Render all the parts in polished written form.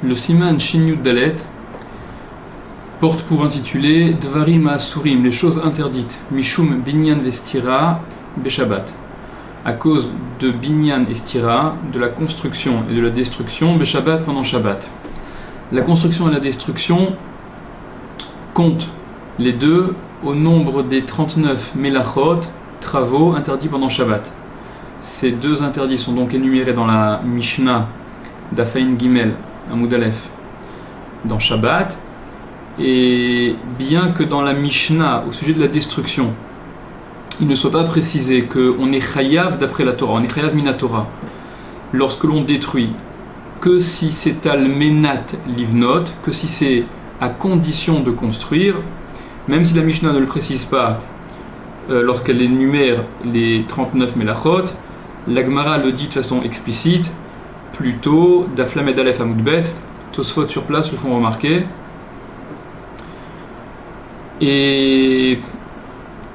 Le Siman Shin Yud Dalet porte pour intitulé Dvarim Asurim, les choses interdites, Mishum Binyan Vestira Beshabbat, à cause de Binyan et Stira, de la construction et de la destruction Beshabbat pendant Shabbat. La construction et la destruction comptent les deux au nombre des 39 Melachot, travaux interdits pendant Shabbat. Ces deux interdits sont donc énumérés dans la Mishnah d'Afaïn Gimel, Amoud Aleph, dans Shabbat. Et bien que dans la Mishnah, au sujet de la destruction, il ne soit pas précisé qu'on est chayav d'après la Torah, on est chayav minatora, lorsque l'on détruit, que si c'est al menat livnot, que si c'est à condition de construire, même si la Mishnah ne le précise pas lorsqu'elle énumère les 39 melachot, la Gemara le dit de façon explicite, plutôt d'Aflamed Aleph Amoudbet, Tosfot sur place le font remarquer. Et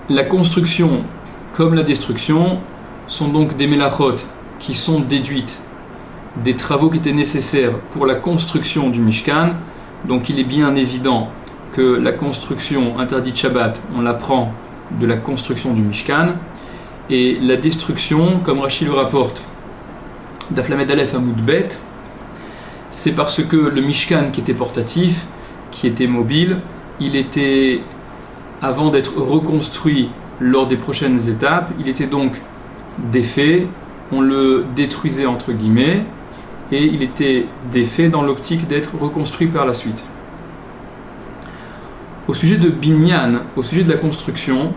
la construction comme la destruction sont donc des melachot qui sont déduites des travaux qui étaient nécessaires pour la construction du Mishkan. Donc il est bien évident que la construction interdite Shabbat, on l'apprend de la construction du Mishkan, et la destruction, comme Rashi le rapporte d'Aflamed Aleph Amoudbet, c'est parce que le Mishkan qui était portatif, qui était mobile, il était, avant d'être reconstruit lors des prochaines étapes, il était donc défait, on le détruisait entre guillemets, et il était défait dans l'optique d'être reconstruit par la suite. Au sujet de Binyan, au sujet de la construction,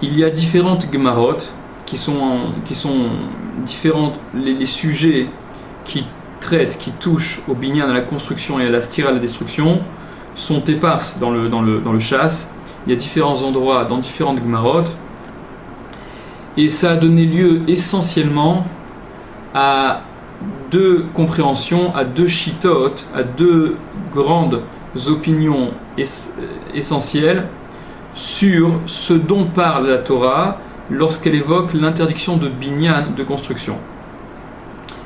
il y a différentes Gemarot qui sont différentes, les sujets qui traitent, qui touchent au Binyan, à la construction et à la stira, à la destruction, sont éparses dans le chasse. Il y a différents endroits dans différentes Gemarot, et ça a donné lieu essentiellement à deux compréhensions, à deux shitot, à deux grandes opinions essentielles sur ce dont parle la Torah lorsqu'elle évoque l'interdiction de binyan, de construction.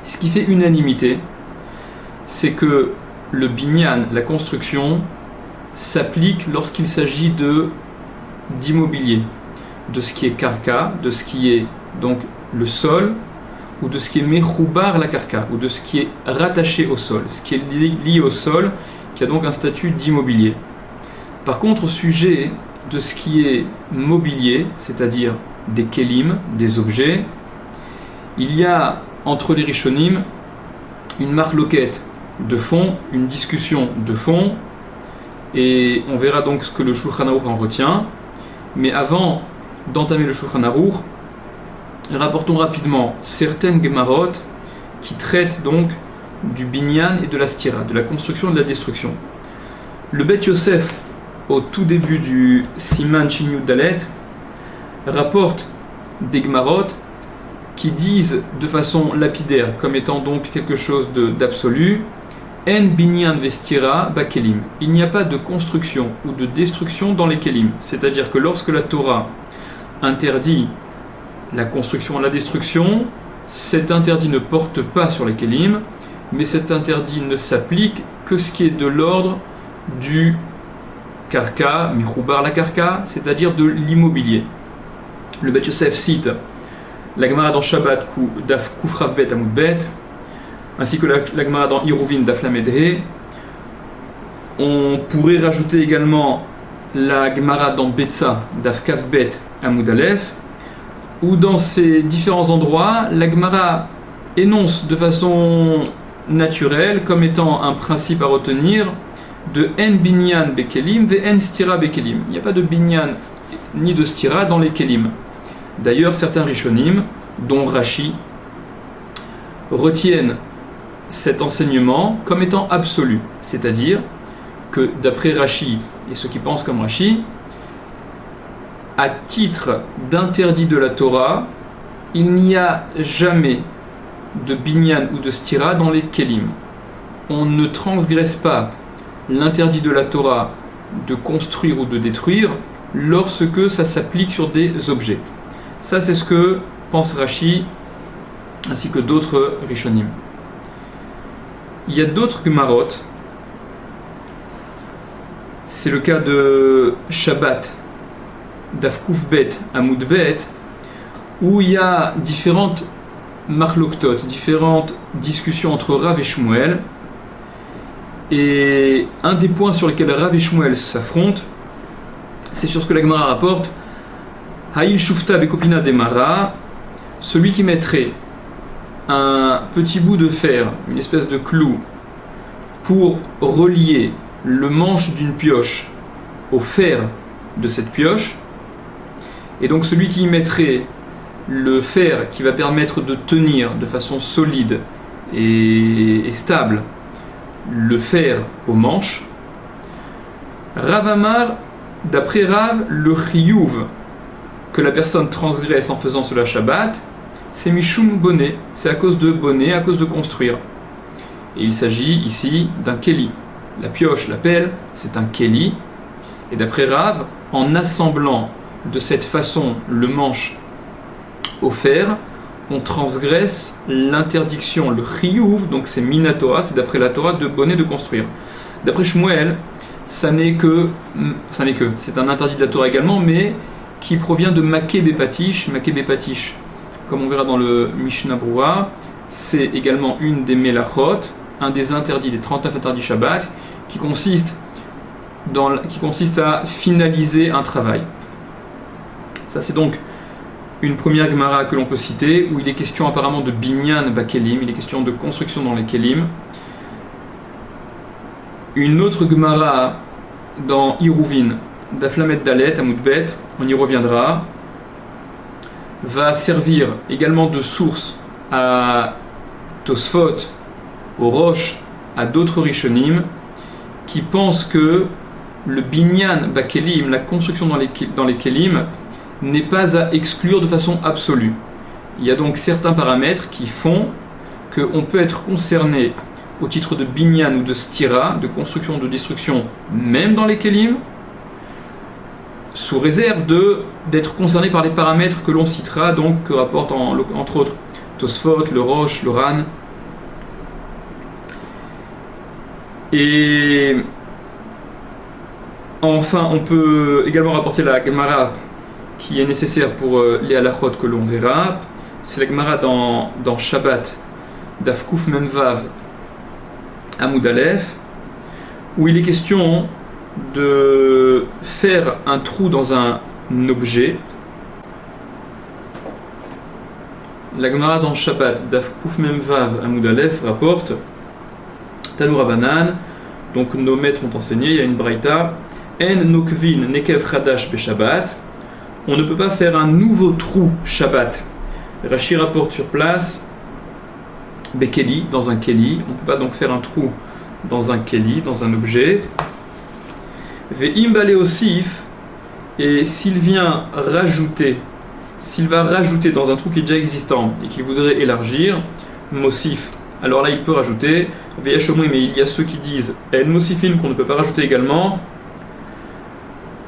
Ce qui fait unanimité, c'est que le binyan, la construction, s'applique lorsqu'il s'agit d'immobilier, de ce qui est karka, de ce qui est donc le sol, ou de ce qui est mechoubar la karka, ou de ce qui est rattaché au sol, ce qui est lié au sol, qui a donc un statut d'immobilier. Par contre, au sujet de ce qui est mobilier, c'est-à-dire des kelim, des objets, il y a entre les rishonim une marloquette de fond, une discussion de fond, et on verra donc ce que le Shulchan Aruch en retient. Mais avant d'entamer le Shulchan Aruch, rapportons rapidement certaines Gemarot qui traitent donc du binyan et de la stira, de la construction et de la destruction. Le Bet Yosef, au tout début du Siman Shin Yud Dalet, rapporte des Gemarot qui disent de façon lapidaire, comme étant donc quelque chose d'absolu, En binyan vestira bakelim. Il n'y a pas de construction ou de destruction dans les kelim. C'est-à-dire que lorsque la Torah interdit la construction et la destruction, cet interdit ne porte pas sur les kelim, mais cet interdit ne s'applique que ce qui est de l'ordre du karka, michoubar la karka, c'est-à-dire de l'immobilier. Le Bet Yosef cite la Gemara dans Shabbat Daf Kufrav Bet Amoudbet, ainsi que la Gemara dans Iruvin Daf Lamed He. On pourrait rajouter également la Gemara dans Betsa Daf Kaf Bet Amoud Aleph, où dans ces différents endroits, la Gemara énonce de façon naturelle, comme étant un principe à retenir, de En binyan bekelim ve En stira bekelim. Il n'y a pas de binyan ni de stira dans les kelim. D'ailleurs, certains rishonim, dont Rashi, retiennent cet enseignement comme étant absolu, c'est-à-dire que d'après Rashi et ceux qui pensent comme Rashi, à titre d'interdit de la Torah, il n'y a jamais de binyan ou de stira dans les kelim. On ne transgresse pas l'interdit de la Torah de construire ou de détruire lorsque ça s'applique sur des objets. Ça, c'est ce que pense Rashi ainsi que d'autres rishonim. Il y a d'autres Gemarot. C'est le cas de Shabbat, Dafkouf Bet, Amoud Bet, où il y a différentes marloktot, différentes discussions entre Rav et Shmuel. Et un des points sur lesquels Rav et Shmuel s'affrontent, c'est sur ce que la Gemara rapporte. Ha'il Shufta Bekopina Demara, celui qui mettrait un petit bout de fer, une espèce de clou, pour relier le manche d'une pioche au fer de cette pioche, et donc celui qui y mettrait le fer qui va permettre de tenir de façon solide et stable le fer au manche. Rav Amar, d'après Rav, le chiyuv que la personne transgresse en faisant cela Shabbat, c'est mishum bonnet, c'est à cause de bonnet, à cause de construire. Et il s'agit ici d'un keli. La pioche, la pelle, c'est un keli. Et d'après Rav, en assemblant de cette façon le manche au fer, on transgresse l'interdiction, le chiyuv, donc c'est minatora, c'est d'après la Torah de bonnet de construire. D'après Shmuel, c'est un interdit de la Torah également, mais qui provient de Maké Bepatish. Maké Bepatish, comme on verra dans le Mishnah Brura, c'est également une des melachot, un des interdits, des 39 interdits Shabbat, qui consiste à finaliser un travail. Ça, c'est donc une première Gemara que l'on peut citer, où il est question apparemment de binyan bakelim, il est question de construction dans les kelim. Une autre Gemara dans Iruvin, d'Aflamet Dalet, Amoudbet, on y reviendra, va servir également de source à Tosfot, aux Rosh, à d'autres Rishonim, qui pensent que le binyan bakelim, la construction dans les kelim, n'est pas à exclure de façon absolue. Il y a donc certains paramètres qui font qu'on peut être concerné au titre de binyan ou de stira, de construction ou de destruction, même dans les kelim, sous réserve d'être concerné par les paramètres que l'on citera, donc que rapportent entre autres Tosfot, le Rosh, le Ran. Et enfin, on peut également rapporter la Gemara qui est nécessaire pour les halachot que l'on verra. C'est la Gemara dans Shabbat, Dafkouf Memvav, Amoud Aleph, où il est question de faire un trou dans un objet. La Gemara dans Shabbat, Dafkouf Memvav, Amoud Aleph, rapporte Tanu Rabanan, donc nos maîtres ont enseigné, il y a une braïta, En Nokvin Nekev Chadash Be Shabbat, on ne peut pas faire un nouveau trou Shabbat. Rashi rapporte sur place Bekeli, dans un keli, on ne peut pas donc faire un trou dans un keli, dans un objet. Ve'im Bale Osif, et s'il va rajouter dans un trou qui est déjà existant et qu'il voudrait élargir, Mosif, alors là il peut rajouter, Ve'yashomri, mais il y a ceux qui disent En Mosifim qu'on ne peut pas rajouter également.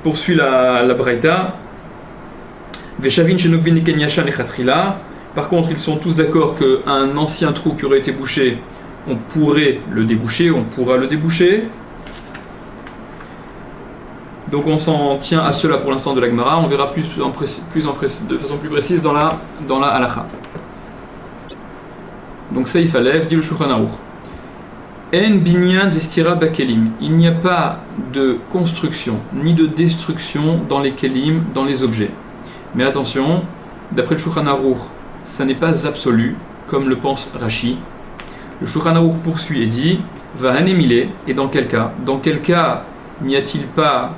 Poursuit la braïta. Veshavin Shenokvin Niken Yashan et Khatrila. Par contre, ils sont tous d'accord qu'un ancien trou qui aurait été bouché, on pourrait le déboucher, on pourra le déboucher. Donc on s'en tient à cela pour l'instant de la Gemara. On verra de façon plus précise dans la halacha. Donc Seif Alev, dit le Shulchan Aruch. En binyan vestira bakelim. Il n'y a pas de construction ni de destruction dans les kelim, dans les objets. Mais attention, d'après le Shulchan Aruch, ça n'est pas absolu, comme le pense Rashi. Le Shulchan Aruch poursuit et dit va anémilé, et dans quel cas n'y a-t-il pas.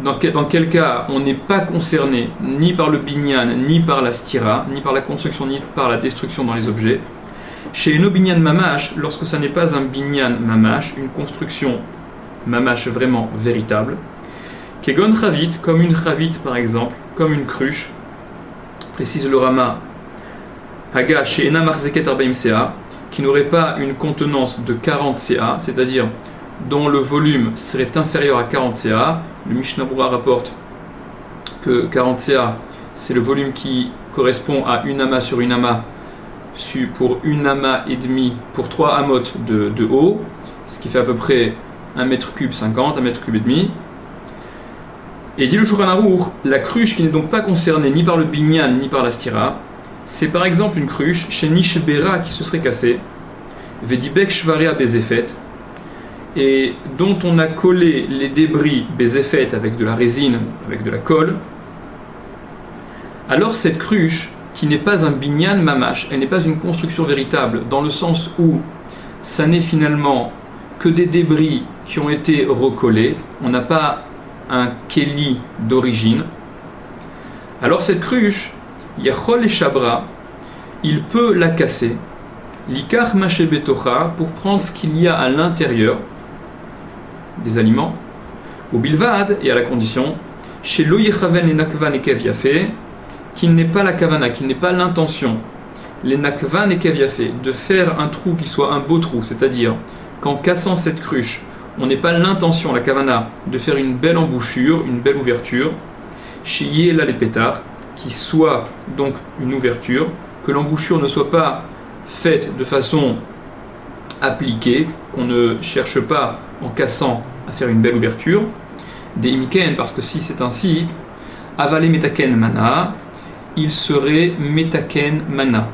Dans quel cas on n'est pas concerné ni par le binyan, ni par la stira, ni par la construction, ni par la destruction dans les objets. Chez une binyan mamash, lorsque ça n'est pas un binyan mamash, une construction mamash vraiment véritable, kegon chavit, comme une chavit par exemple, comme une cruche, précise le Rama, haga chez ena marzeket arbaim ca, qui n'aurait pas une contenance de 40 ca, c'est-à-dire dont le volume serait inférieur à 40 ca. Le Mishnah Brura rapporte que 40 ca, c'est le volume qui correspond à une ama sur une ama pour une amas et demi, pour 3 amot de haut, ce qui fait à peu près 1 mètre cube 50, 1 mètre cube et demi. Et dit le Shulchan Aruch, la cruche qui n'est donc pas concernée ni par le binyan ni par la stira, c'est par exemple une cruche chez Nishbera qui se serait cassée, Vedibek Shvarea Bezefet, et dont on a collé les débris Bezefet avec de la résine, avec de la colle. Alors cette cruche, qui n'est pas un binyan mamash, elle n'est pas une construction véritable, dans le sens où ça n'est finalement que des débris qui ont été recollés, on n'a pas un keli d'origine. Alors cette cruche, Yachol et Shabra, il peut la casser, Likar Mache Betocha, pour prendre ce qu'il y a à l'intérieur des aliments, au Bilvad, et à la condition, chez Lo Yechaven et Nakvan et Kev Yafé, qu'il n'est pas la kavana, qu'il n'est pas l'intention, les nakvan et kev yafé, de faire un trou qui soit un beau trou, c'est-à-dire qu'en cassant cette cruche, on n'est pas l'intention, la kavana, de faire une belle embouchure, une belle ouverture, chez Yéla les pétards, qui soit donc une ouverture, que l'embouchure ne soit pas faite de façon appliquée, qu'on ne cherche pas en cassant à faire une belle ouverture, des imken, parce que si c'est ainsi, avalé metaken mana, il serait metaken mana,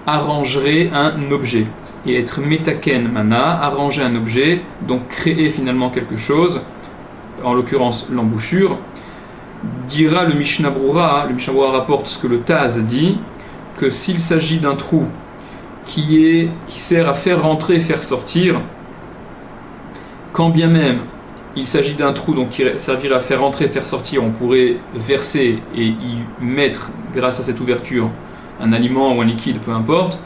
arrangerait un objet. Et être metaken mana, arranger un objet, donc créer finalement quelque chose, en l'occurrence l'embouchure, dira le Mishnah Brura, le Mishnah Brura rapporte ce que le Taz dit, que s'il s'agit d'un trou qui sert à faire rentrer et faire sortir, quand bien même il s'agit d'un trou donc qui servirait à faire rentrer et faire sortir, on pourrait verser et y mettre, grâce à cette ouverture, un aliment ou un liquide, peu importe,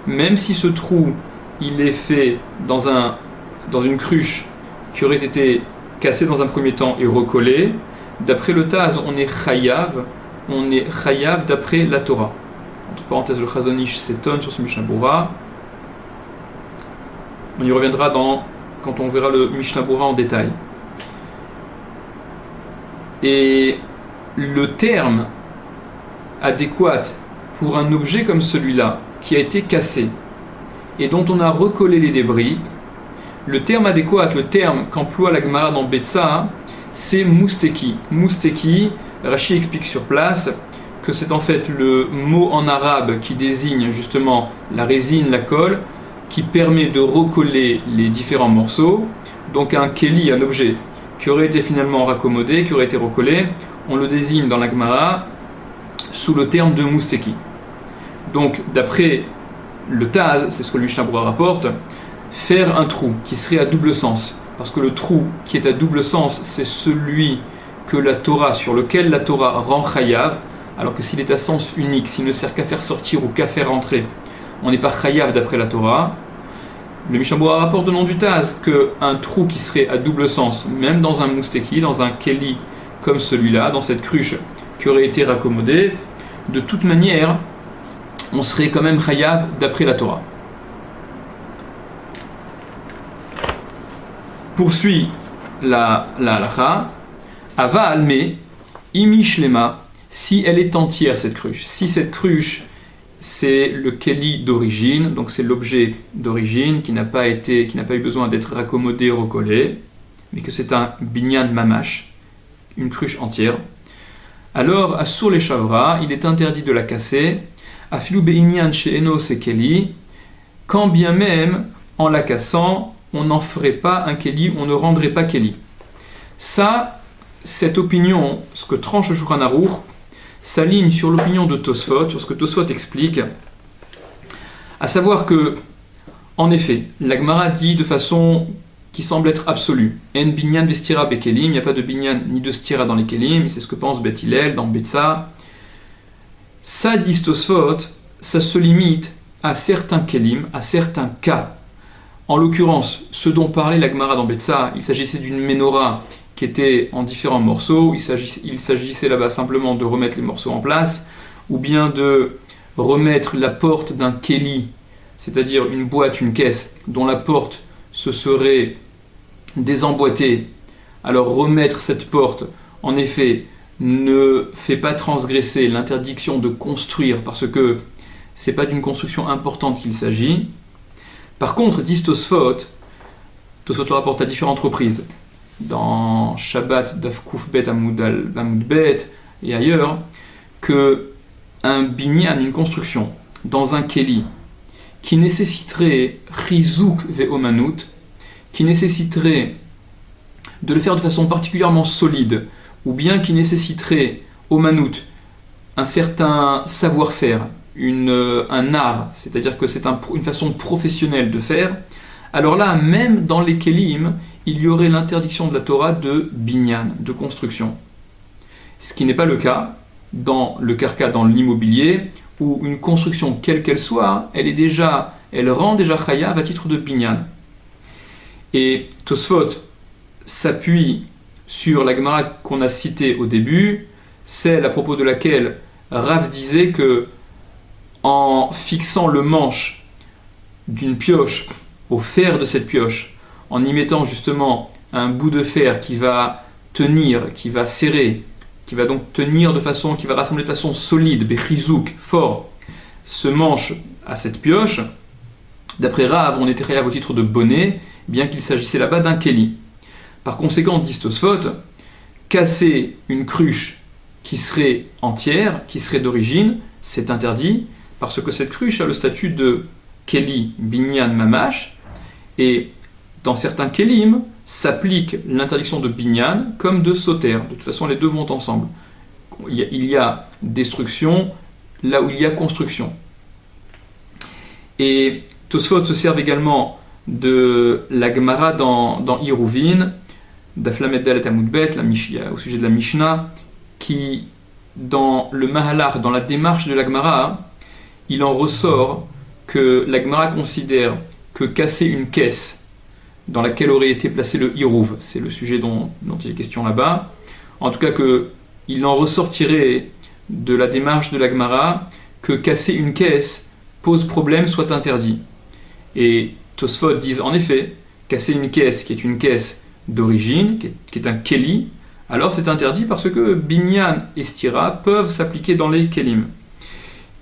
même si ce trou il est fait dans une cruche qui aurait été cassée dans un premier temps et recollée, d'après le Taz, on est chayav d'après la Torah. Entre parenthèses, le Chazon Ish s'étonne sur ce Mishnah Brura. On y reviendra quand on verra le Mishnah Brura en détail. Et le terme adéquat pour un objet comme celui-là, qui a été cassé et dont on a recollé les débris, le terme adéquat, le terme qu'emploie la Gemara dans Betsa, c'est mousteki. Mousteki, Rashi explique sur place que c'est en fait le mot en arabe qui désigne justement la résine, la colle, qui permet de recoller les différents morceaux. Donc un keli, un objet qui aurait été finalement raccommodé, qui aurait été recollé, on le désigne dans la Gemara sous le terme de mousteki. Donc d'après le Taz, c'est ce que le Mishnah Brura rapporte, faire un trou qui serait à double sens, parce que le trou qui est à double sens, c'est celui sur lequel la Torah rend chayav, alors que s'il est à sens unique, s'il ne sert qu'à faire sortir ou qu'à faire rentrer, on n'est pas chayav d'après la Torah. Le Mishnah Brura rapporte au nom du Taz qu'un trou qui serait à double sens, même dans un mousteki, dans un keli comme celui-là, dans cette cruche qui aurait été raccommodée, de toute manière, on serait quand même chayav d'après la Torah. Poursuit la halakha, ava alme, imishlema, si elle est entière cette cruche. Si cette cruche c'est le keli d'origine, donc c'est l'objet d'origine qui n'a pas eu besoin d'être raccommodé, recollé, mais que c'est un binyan mamash, une cruche entière. Alors, assur les chavra, il est interdit de la casser, afilu be'inyan she'eno se keli, quand bien même, en la cassant, on n'en ferait pas un keli, on ne rendrait pas keli. Ça, cette opinion, ce que tranche le Shulchan Aruch, s'aligne sur l'opinion de Tosfot, sur ce que Tosfot explique, à savoir que, en effet, la Gemara dit de façon qui semble être absolue, en binyan vestira bekelim, il n'y a pas de binyan ni de stira dans les kelim, c'est ce que pense Beth Hillel dans Betsa. Ça, dit Tosfot, ça se limite à certains kelim, à certains cas. En l'occurrence, ce dont parlait la Gemara dans Betsa, il s'agissait d'une menorah qui était en différents morceaux, il s'agissait là-bas simplement de remettre les morceaux en place, ou bien de remettre la porte d'un keli, c'est-à-dire une boîte, une caisse, dont la porte se serait désemboîtée. Alors remettre cette porte, en effet, ne fait pas transgresser l'interdiction de construire, parce que c'est pas d'une construction importante qu'il s'agit. Par contre, dit Tosfot le rapporte à différentes reprises, dans Shabbat, Daf Kuf Bet Amud Bet et ailleurs, que un binyan, une construction, dans un keli, qui nécessiterait chizouk ve'omanut, qui nécessiterait de le faire de façon particulièrement solide, ou bien qui nécessiterait omanut, un certain savoir-faire, un art, c'est-à-dire que c'est une façon professionnelle de faire, alors là, même dans les kelim, il y aurait l'interdiction de la Torah de binyan, de construction. Ce qui n'est pas le cas dans le karka, dans l'immobilier, où une construction, quelle qu'elle soit, elle rend déjà chayav à titre de binyan. Et Tosfot s'appuie sur la Gemara qu'on a citée au début, celle à propos de laquelle Rav disait que en fixant le manche d'une pioche au fer de cette pioche, en y mettant justement un bout de fer qui va tenir, qui va serrer, qui va donc tenir qui va rassembler de façon solide, bechizouk, fort, ce manche à cette pioche, d'après Rav, on était chayav au titre de bonnet, bien qu'il s'agissait là-bas d'un keli. Par conséquent, dit Tosfot, casser une cruche qui serait entière, qui serait d'origine, c'est interdit, parce que cette cruche a le statut de keli binyan mamash, et dans certains kelim, s'applique l'interdiction de binyan comme de soter. De toute façon, les deux vont ensemble. Il y a destruction là où il y a construction. Et Tosfot se servent également de la Gemara dans Iruvin, d'Aflamet Dalet Amud Bet, au sujet de la Mishnah, qui, dans le Mahalar, dans la démarche de la Gemara, il en ressort que la Gemara considère que casser une caisse dans laquelle aurait été placé le Hirouv, c'est le sujet dont il est question là-bas, en tout cas qu'il en ressortirait de la démarche de la Gemara que casser une caisse pose problème, soit interdit. Et Tosfot disent en effet, casser une caisse qui est une caisse d'origine, qui est un keli, alors c'est interdit parce que binyan et stira peuvent s'appliquer dans les kelim.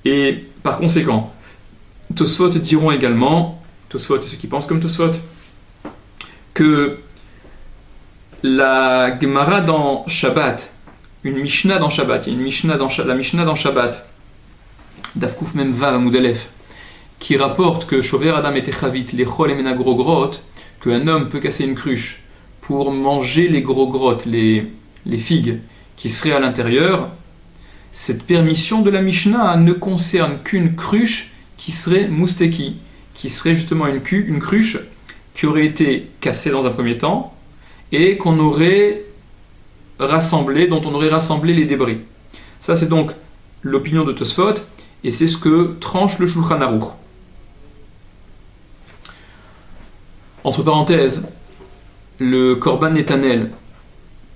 Et par conséquent, Tosfot diront également, Tosfot et ceux qui pensent comme Tosfot, que la Gemara dans Shabbat, une Mishnah dans Shabbat, il y a une Mishnah la Mishnah dans Shabbat, Daf Kuf Mem Vav Amud Aleph, qui rapporte que Shover Adam et Techavit, les Chol et Menagrogrot, qu'un homme peut casser une cruche pour manger les gros grottes, les figues qui seraient à l'intérieur, cette permission de la Mishnah ne concerne qu'une cruche qui serait mousteki, qui serait justement une cruche qui aurait été cassée dans un premier temps et qu'on aurait rassemblée, dont on aurait rassemblé les débris. Ça c'est donc l'opinion de Tosfot et c'est ce que tranche le Shulchan Aruch. Entre parenthèses, le Korban Netanel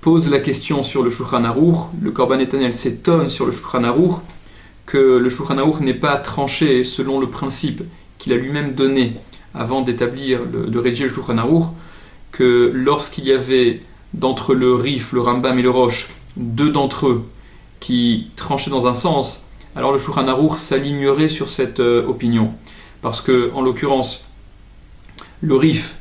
pose la question sur le Shulchan Aruch, le Korban Netanel s'étonne sur le Shulchan Aruch que le Shulchan Aruch n'ait pas tranché selon le principe qu'il a lui-même donné avant de rédiger le Shulchan Aruch, que lorsqu'il y avait d'entre le Rif, le Rambam et le Rosh, deux d'entre eux qui tranchaient dans un sens, alors le Shulchan Aruch s'alignerait sur cette opinion. Parce que, en l'occurrence, le Rif,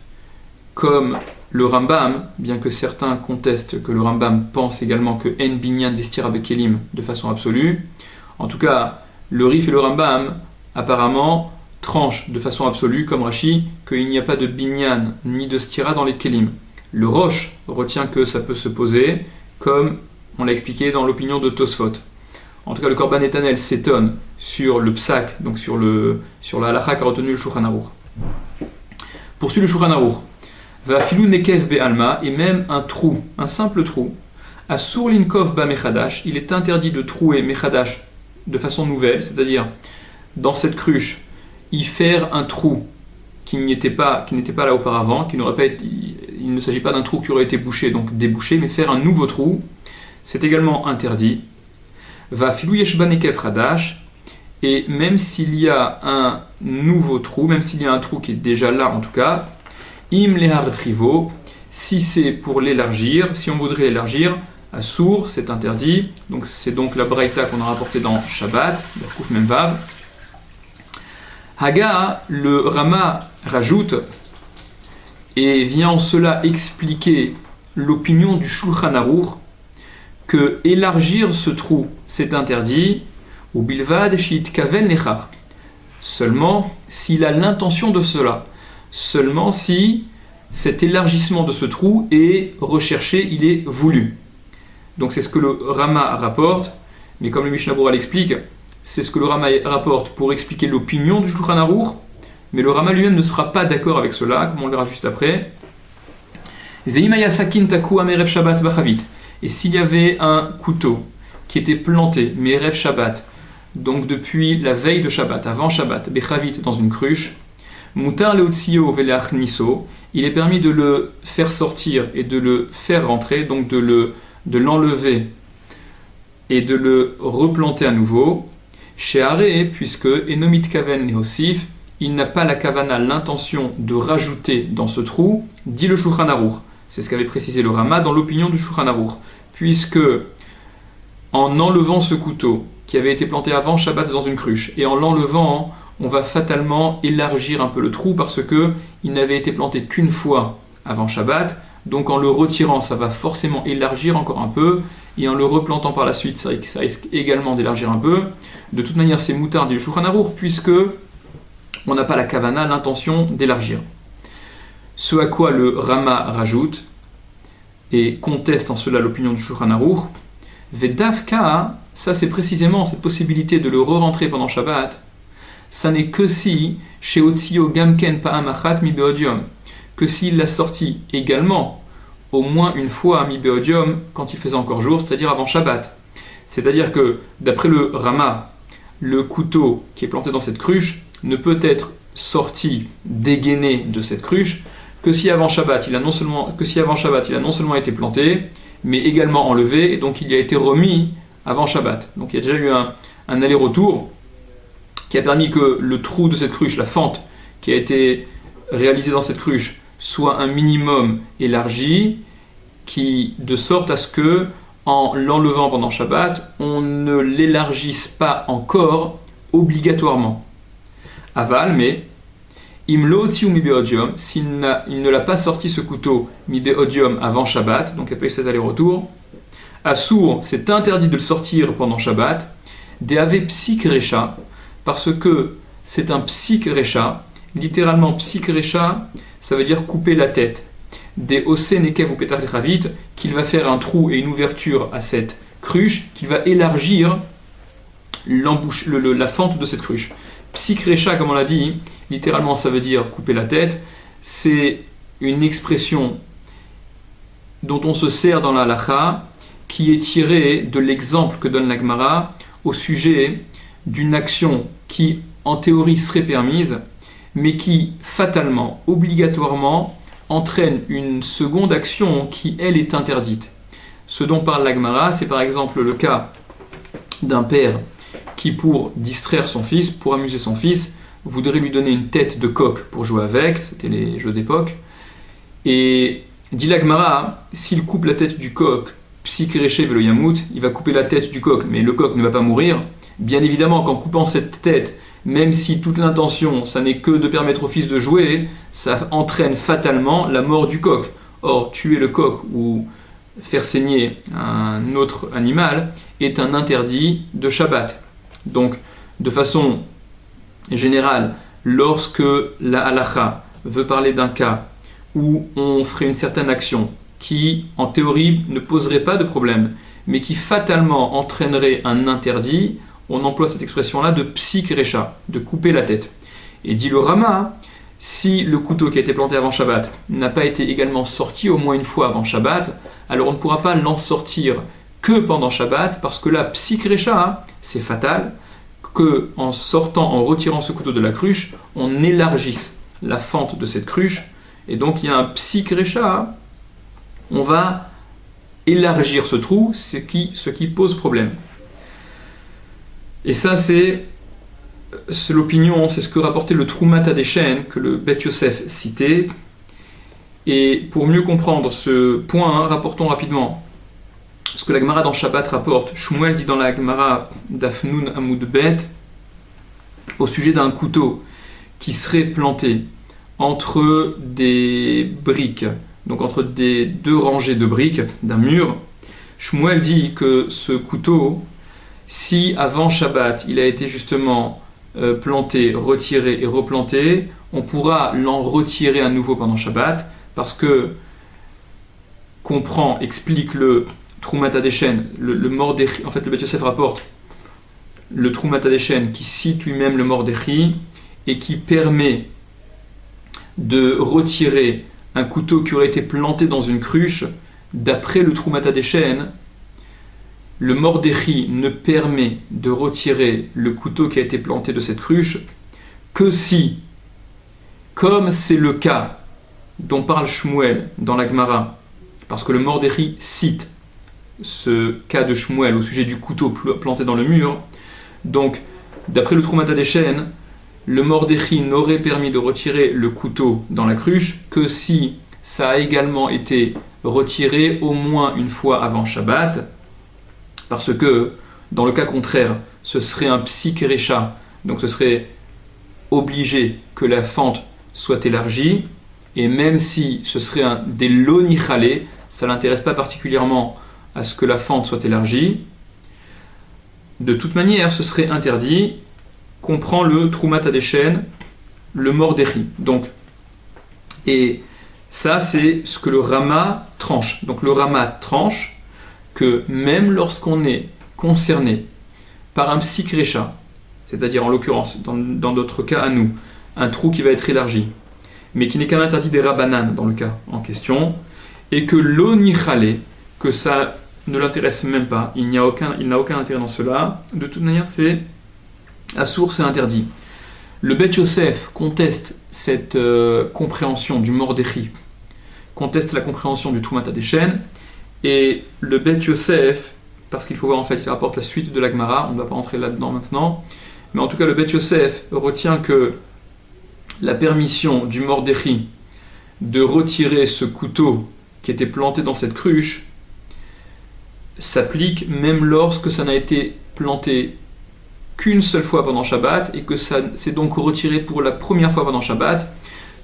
comme le Rambam, bien que certains contestent que le Rambam pense également que En Binyan Vestira Bekelim de façon absolue, en tout cas, le Rif et le Rambam, apparemment, tranchent de façon absolue, comme Rashi, qu'il n'y a pas de Binyan ni de Stira dans les Kelim. Le Rosh retient que ça peut se poser, comme on l'a expliqué dans l'opinion de Tosfot. En tout cas, le Korban Netanel s'étonne sur le Psak, donc sur la halakha qu'a retenu le Shulchan Aruch. Poursuit le Shulchan Aruch. Va filou nekev be'alma, et même un trou, un simple trou, asur linkov ba mechadash, il est interdit de trouer mechadash de façon nouvelle, c'est-à-dire dans cette cruche, y faire un trou qui n'était pas là auparavant, il ne s'agit pas d'un trou qui aurait été bouché, donc débouché, mais faire un nouveau trou, c'est également interdit. Va filou yeshba nekev hadash, et même s'il y a un nouveau trou, même s'il y a un trou qui est déjà là en tout cas, im lehar chivo, si c'est pour l'élargir, si on voudrait l'élargir, à sourd, c'est interdit. Donc c'est donc la braïta qu'on a rapportée dans Shabbat, Kuf Mem Vav. Haga, le Rama rajoute et vient en cela expliquer l'opinion du Shulchan Aruch que élargir ce trou c'est interdit ou bilvad shit kaven nechar, seulement s'il a l'intention de cela, seulement si cet élargissement de ce trou est recherché, il est voulu. Donc c'est ce que le Rama rapporte, mais comme le Mishnah Berurah l'explique, c'est ce que le Rama rapporte pour expliquer l'opinion du Shulchan Aruch, mais le Rama lui-même ne sera pas d'accord avec cela, comme on le verra juste après. Et s'il y avait un couteau qui était planté, Merev Shabbat, donc depuis la veille de Shabbat, avant Shabbat, Bechavit, dans une cruche, Mutar leotzio veleachniso, il est permis de le faire sortir et de le faire rentrer, donc de l'enlever et de le replanter à nouveau. Chez Aré, puisque Enomit Kaven Neosif, il n'a pas la kavana, l'intention de rajouter dans ce trou, dit le Shulchan Aruch. C'est ce qu'avait précisé le Rama dans l'opinion du Shulchan Aruch. Puisque, en enlevant ce couteau qui avait été planté avant Shabbat dans une cruche, et en l'enlevant, on va fatalement élargir un peu le trou parce que il n'avait été planté qu'une fois avant Shabbat, donc en le retirant, ça va forcément élargir encore un peu, et en le replantant par la suite, ça risque également d'élargir un peu. De toute manière, c'est moutard du Shulchan Aruch, puisque on n'a pas la kavana, l'intention d'élargir. Ce à quoi le Rama rajoute, et conteste en cela l'opinion du Shulchan Aruch, Vedavka, ça c'est précisément cette possibilité de le re-rentrer pendant Shabbat, ça n'est que si, chez Otsio Gamken Pa'amachat mi Beodium, que s'il l'a sorti également, au moins une fois mi Beodium, quand il faisait encore jour, c'est-à-dire avant Shabbat. C'est-à-dire que, d'après le Rama, le couteau qui est planté dans cette cruche ne peut être sorti, dégainé de cette cruche, que si avant Shabbat il a non seulement été planté, mais également enlevé, et donc il y a été remis avant Shabbat. Donc il y a déjà eu un aller-retour qui a permis que le trou de cette cruche, la fente qui a été réalisée dans cette cruche, soit un minimum élargi, de sorte à ce que, en l'enlevant pendant Shabbat, on ne l'élargisse pas encore obligatoirement. Aval, mais Imlo Tziu mi beodium, s'il ne l'a pas sorti ce couteau mi beodium avant Shabbat, donc après ces allers-retours, Assour, c'est interdit de le sortir pendant Shabbat, Deave psik recha, parce que c'est un psik recha, littéralement psik recha, ça veut dire couper la tête. Des ose nekev ou petar lechavit, qu'il va faire un trou et une ouverture à cette cruche, qu'il va élargir la fente de cette cruche. Psik recha, comme on l'a dit, littéralement ça veut dire couper la tête, c'est une expression dont on se sert dans la halacha, qui est tirée de l'exemple que donne la Gemara au sujet d'une action qui en théorie serait permise, mais qui fatalement, obligatoirement, entraîne une seconde action qui, elle, est interdite. Ce dont parle la Gemara, c'est par exemple le cas d'un père qui, pour distraire son fils, pour amuser son fils, voudrait lui donner une tête de coq pour jouer avec, c'était les jeux d'époque, et dit la Gemara, s'il coupe la tête du coq, psikreché velo yamut, il va couper la tête du coq, mais le coq ne va pas mourir. Bien évidemment qu'en coupant cette tête, même si toute l'intention, ça n'est que de permettre au fils de jouer, ça entraîne fatalement la mort du coq. Or, tuer le coq ou faire saigner un autre animal est un interdit de Shabbat. Donc, de façon générale, lorsque la halacha veut parler d'un cas où on ferait une certaine action qui, en théorie, ne poserait pas de problème, mais qui fatalement entraînerait un interdit, on emploie cette expression-là de psik recha, de couper la tête. Et dit le Rama, si le couteau qui a été planté avant Shabbat n'a pas été également sorti au moins une fois avant Shabbat, alors on ne pourra pas l'en sortir que pendant Shabbat, parce que là, psik recha, c'est fatal, que en retirant ce couteau de la cruche, on élargisse la fente de cette cruche, et donc il y a un psik recha, on va élargir ce trou, ce qui pose problème. Et ça, c'est l'opinion, c'est ce que rapportait le Troumat Hadeshen, que le Bet Yosef citait. Et pour mieux comprendre ce point, rapportons rapidement ce que la Gemara dans Shabbat rapporte. Shmuel dit dans la Gemara d'Afnun Amoud Bet, au sujet d'un couteau qui serait planté entre des briques, donc entre des deux rangées de briques d'un mur, Shmuel dit que ce couteau, si avant Shabbat il a été justement planté, retiré et replanté, on pourra l'en retirer à nouveau pendant Shabbat, parce que comprend, explique le Troumat Hadeshen, le Mordechai, en fait le Beth Yosef rapporte le Troumat Hadeshen qui cite lui-même le Mordechai et qui permet de retirer un couteau qui aurait été planté dans une cruche. D'après le Troumat Hadeshen, le Mordechai ne permet de retirer le couteau qui a été planté de cette cruche que si, comme c'est le cas dont parle Shmuel dans la Gemara, parce que le Mordechai cite ce cas de Shmuel au sujet du couteau planté dans le mur, donc d'après le Troumat Hadeshen, le Mordechai n'aurait permis de retirer le couteau dans la cruche que si ça a également été retiré au moins une fois avant Shabbat, parce que dans le cas contraire, ce serait un psik recha, donc ce serait obligé que la fente soit élargie, et même si ce serait des lonichale, ça ne l'intéresse pas particulièrement à ce que la fente soit élargie. De toute manière, ce serait interdit. Comprend le Troumat Hadeshen, le Mordechai. Donc, et ça, c'est ce que le Rama tranche. Donc, le Rama tranche que même lorsqu'on est concerné par un psik recha, c'est-à-dire en l'occurrence, dans notre cas à nous, un trou qui va être élargi, mais qui n'est qu'un interdit des Rabbanan dans le cas en question, et que l'onichale, que ça ne l'intéresse même pas, il n'a aucun intérêt dans cela, de toute manière, c'est assour, c'est interdit. Le Beth Yosef conteste cette compréhension du Mordechai, conteste la compréhension du Troumat Hadeshen, et le Beth Yosef, parce qu'il faut voir en fait, il rapporte la suite de la Gemara, on ne va pas entrer là-dedans maintenant, mais en tout cas le Beth Yosef retient que la permission du Mordechai de retirer ce couteau qui était planté dans cette cruche s'applique même lorsque ça n'a été planté qu'une seule fois pendant Shabbat et que ça s'est donc retiré pour la première fois pendant Shabbat,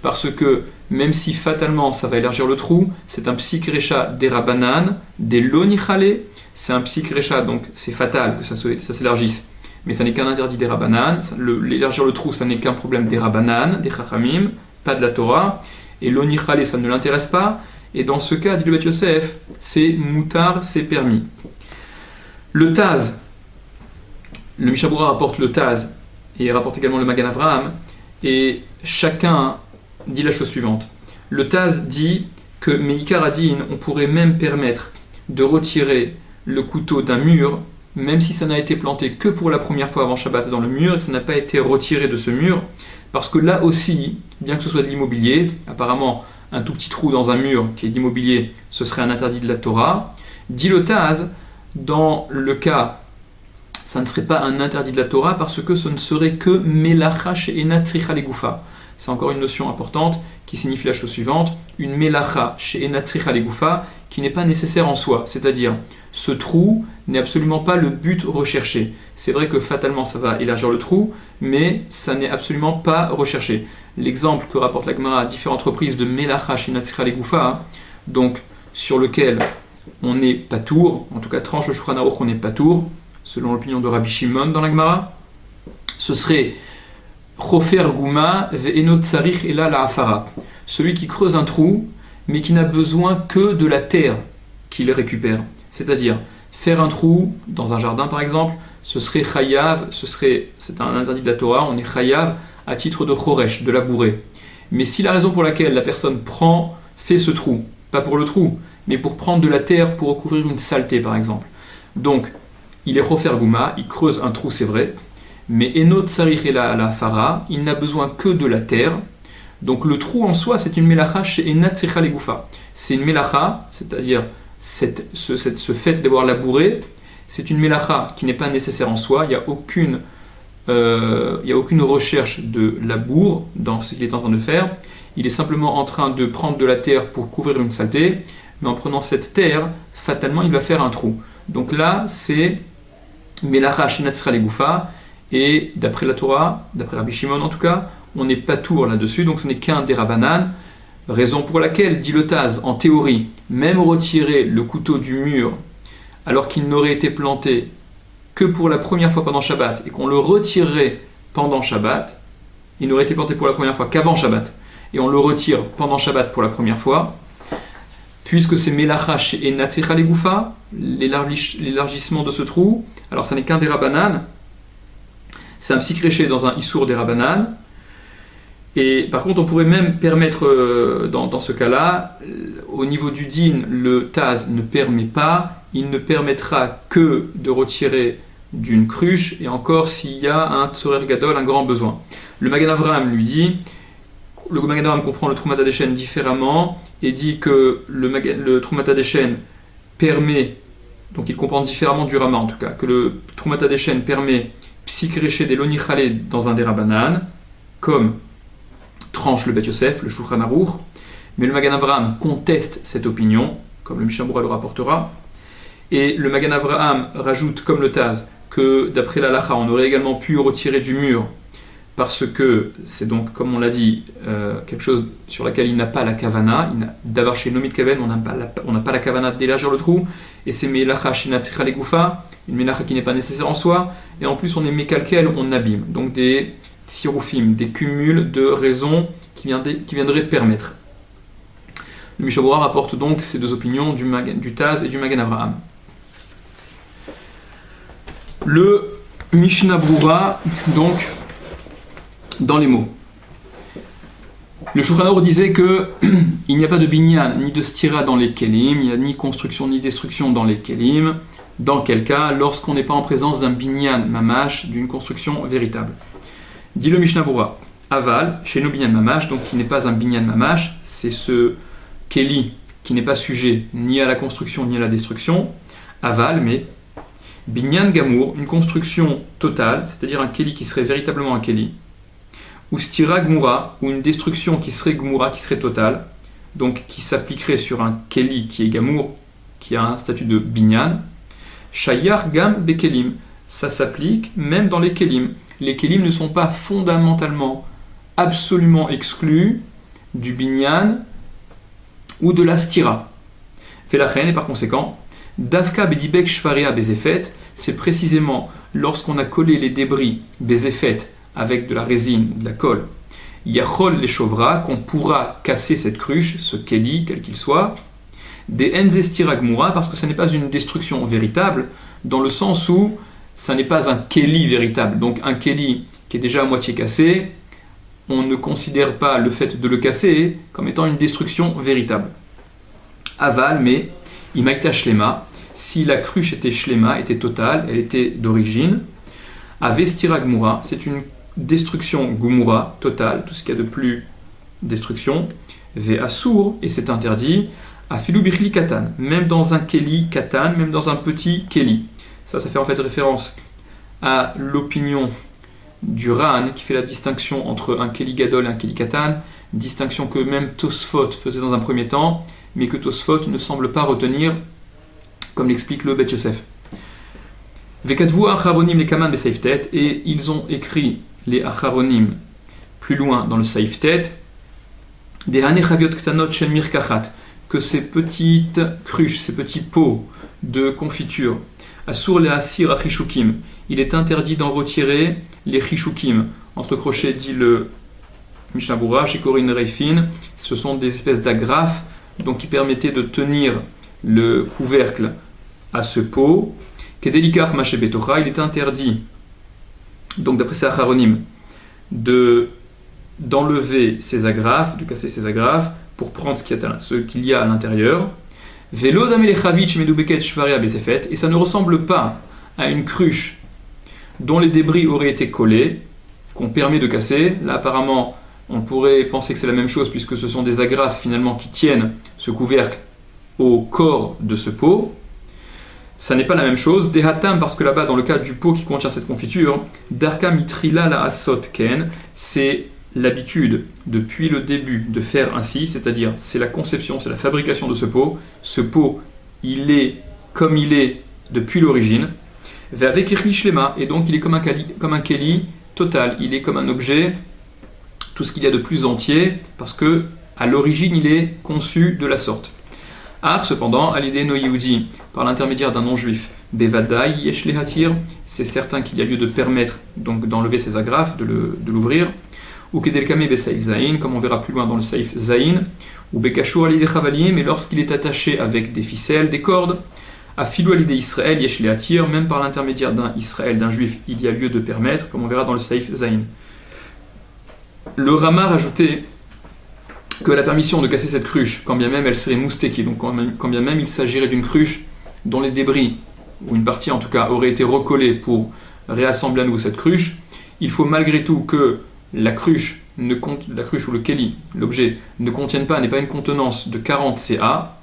parce que même si fatalement ça va élargir le trou, c'est un psik recha des Rabbanan, des lonichale, c'est un psik recha, donc c'est fatal que ça s'élargisse, mais ça n'est qu'un interdit des Rabbanan, l'élargir le trou ça n'est qu'un problème des Rabbanan, des Chachamim, pas de la Torah, et l'onichale ça ne l'intéresse pas, et dans ce cas, dit le Beth Yosef, c'est moutar, c'est permis. Le Taz, le Mishabura rapporte le Taz, et il rapporte également le Magan Avraham, et chacun dit la chose suivante. Le Taz dit que Meikar Adin, on pourrait même permettre de retirer le couteau d'un mur, même si ça n'a été planté que pour la première fois avant Shabbat dans le mur, et que ça n'a pas été retiré de ce mur, parce que là aussi, bien que ce soit de l'immobilier, apparemment un tout petit trou dans un mur qui est d'immobilier, ce serait un interdit de la Torah. Dit le Taz, dans le cas, ça ne serait pas un interdit de la Torah parce que ce ne serait que melacha she'ena tzricha legoufa. C'est encore une notion importante qui signifie la chose suivante, une melacha she'ena tzricha legoufa qui n'est pas nécessaire en soi, c'est-à-dire ce trou n'est absolument pas le but recherché. C'est vrai que fatalement ça va élargir le trou, mais ça n'est absolument pas recherché. L'exemple que rapporte la Gemara à différentes reprises de melacha she'ena tzricha legoufa, donc sur lequel on n'est pas tour, en tout cas tranche le Shulchan Aruch on n'est pas tour, selon l'opinion de Rabbi Shimon dans la Gemara, ce serait Chofer Gouma ve'eno tsarich ela la'afara, celui qui creuse un trou, mais qui n'a besoin que de la terre qu'il récupère. C'est-à-dire, faire un trou dans un jardin par exemple, ce serait chayav, c'est un interdit de la Torah, on est chayav à titre de choresh, de labourer. Mais si la raison pour laquelle la personne fait ce trou, pas pour le trou, mais pour prendre de la terre pour recouvrir une saleté par exemple, donc il est chofer gouma, il creuse un trou c'est vrai, mais enot tsarich ela la fara, il n'a besoin que de la terre. Donc le trou en soi c'est une melacha she'ena tzricha legoufa. C'est une melacha, c'est-à-dire ce fait d'avoir labouré, c'est une melacha qui n'est pas nécessaire en soi, il n'y a aucune recherche de labour dans ce qu'il est en train de faire. Il est simplement en train de prendre de la terre pour couvrir une saleté, mais en prenant cette terre, fatalement il va faire un trou. Donc là c'est melacha she'ena tzricha legoufa. Et d'après la Torah, d'après Rabbi Shimon en tout cas, on n'est pas tour là-dessus, donc ce n'est qu'un dérabanan. Raison pour laquelle, dit le Taz, en théorie, même retirer le couteau du mur alors qu'il n'aurait été planté que pour la première fois pendant Shabbat et qu'on le retirerait pendant Shabbat, il n'aurait été planté pour la première fois qu'avant Shabbat et on le retire pendant Shabbat pour la première fois, puisque c'est Melacha et Natira Legoufa, l'élargissement de ce trou, alors ça n'est qu'un dérabanan, c'est un psychréché dans un Issour dérabanan. Et par contre, on pourrait même permettre, dans ce cas-là, au niveau du din, le Taz ne permet pas, il ne permettra que de retirer d'une cruche, et encore s'il y a un Tzorer Gadol, un grand besoin. Le Magen Avraham lui dit, le Magen Avraham comprend le Trumat HaDeshen différemment, et dit que le Trumat HaDeshen permet, donc il comprend différemment du Rama en tout cas, que le Trumat HaDeshen permet Psikreché des Lonichale dans un Derabanan, comme tranche le Bet Yosef, le Shulchan Aruch, mais le Magen Avraham conteste cette opinion, comme le Mishnah Berurah le rapportera, et le Magen Avraham rajoute, comme le Taz, que d'après la Lacha, on aurait également pu retirer du mur, parce que c'est donc, comme on l'a dit, quelque chose sur laquelle il n'a pas la kavana, d'avoir chez Nomit Kaven, on n'a pas la kavana d'élargir le trou, et c'est Melacha Shina Tzricha Legoufa, une Melacha qui n'est pas nécessaire en soi, et en plus on est mécalquel, on abîme, donc des Siroufim, des cumuls de raisons qui viendraient permettre. Le Mishnah Berurah rapporte donc ces deux opinions du Taz et du Magen Avraham. Le Mishnah Berurah, donc, dans les mots. Le Shulchan Aruch disait que il n'y a pas de binyan ni de stira dans les kelim, il n'y a ni construction ni destruction dans les kelim. Dans quel cas? Lorsqu'on n'est pas en présence d'un binyan mamash, d'une construction véritable. Dit le Mishnah Berurah, aval, chez nos binyan mamash, donc qui n'est pas un binyan mamash, c'est ce keli qui n'est pas sujet ni à la construction ni à la destruction. Aval, mais binyan gamour, une construction totale, c'est-à-dire un keli qui serait véritablement un keli. Ou stira gmura, ou une destruction qui serait gmura, qui serait totale, donc qui s'appliquerait sur un keli qui est gamour, qui a un statut de binyan. Shayar gam bekelim, ça s'applique même dans les kelim. Les kelim ne sont pas fondamentalement, absolument exclus du binyan ou de la stira. Felachen, et par conséquent, Davka bedibek shvaria bezefet, c'est précisément lorsqu'on a collé les débris bezefet avec de la résine ou de la colle, yachol les chovra, qu'on pourra casser cette cruche, ce keli, quel qu'il soit, des enzestira gmura, parce que ce n'est pas une destruction véritable, dans le sens où ça n'est pas un keli véritable. Donc un keli qui est déjà à moitié cassé, on ne considère pas le fait de le casser comme étant une destruction véritable. Aval, mais imaïta shlema, si la cruche était shlema, était totale, elle était d'origine, avestira gmura, c'est une destruction gumura, totale, tout ce qu'il y a de plus destruction, ve assour, et c'est interdit, afilu bichli katan, même dans un keli katan, même dans un petit keli. Ça fait en fait référence à l'opinion du Ran qui fait la distinction entre un keli gadol et un keli katan, distinction que même Tosfot faisait dans un premier temps, mais que Tosfot ne semble pas retenir, comme l'explique le Bet Yosef. Vekatvu acharonim les kaman besaiftet, et ils ont écrit les acharonim plus loin dans le saiftet, des hanechaviot ktanot shel mirkachat, que ces petites cruches, ces petits pots de confiture, assour les asir achishukim, il est interdit d'en retirer les chishukim, entre crochets dit le Mishnah Berurah, chez Corinne Reifin, ce sont des espèces d'agrafes, donc qui permettaient de tenir le couvercle à ce pot. Kedelikar maché betocha, il est interdit, donc d'après ces acharonim, d'enlever ces agrafes, de casser ces agrafes, pour prendre ce qu'il y a à l'intérieur. Velo damelechavich medubeket shvaria bezefet, et ça ne ressemble pas à une cruche dont les débris auraient été collés, qu'on permet de casser. Là, apparemment, on pourrait penser que c'est la même chose, puisque ce sont des agrafes finalement qui tiennent ce couvercle au corps de ce pot. Ça n'est pas la même chose. Dehatam, parce que là-bas, dans le cas du pot qui contient cette confiture, Darka mitrila la asot ken, c'est l'habitude depuis le début de faire ainsi, c'est-à-dire c'est la conception, c'est la fabrication de ce pot. Ce pot, il est comme il est depuis l'origine. Avec shlema, et donc il est comme un keli total, il est comme un objet tout ce qu'il y a de plus entier, parce que à l'origine il est conçu de la sorte. Ar, cependant, à l'idée no Yehudi, par l'intermédiaire d'un non-juif, Bevadai yesh lehatir, c'est certain qu'il y a lieu de permettre donc d'enlever ces agrafes, de l'ouvrir. Ou kedelkame besaif zain, comme on verra plus loin dans le saif zain, ou bekashur alidé chavalim, mais lorsqu'il est attaché avec des ficelles, des cordes, à filou alidé Israël yesh lehatir, même par l'intermédiaire d'un Israël, d'un juif, il y a lieu de permettre, comme on verra dans le saif zain. Le Rama rajoutait que la permission de casser cette cruche, quand bien même elle serait moustéquée, donc quand bien même il s'agirait d'une cruche dont les débris, ou une partie en tout cas, auraient été recollés pour réassembler à nouveau cette cruche, il faut malgré tout que la cruche ou le keli, l'objet, ne contienne pas, n'ait pas une contenance de 40 CA,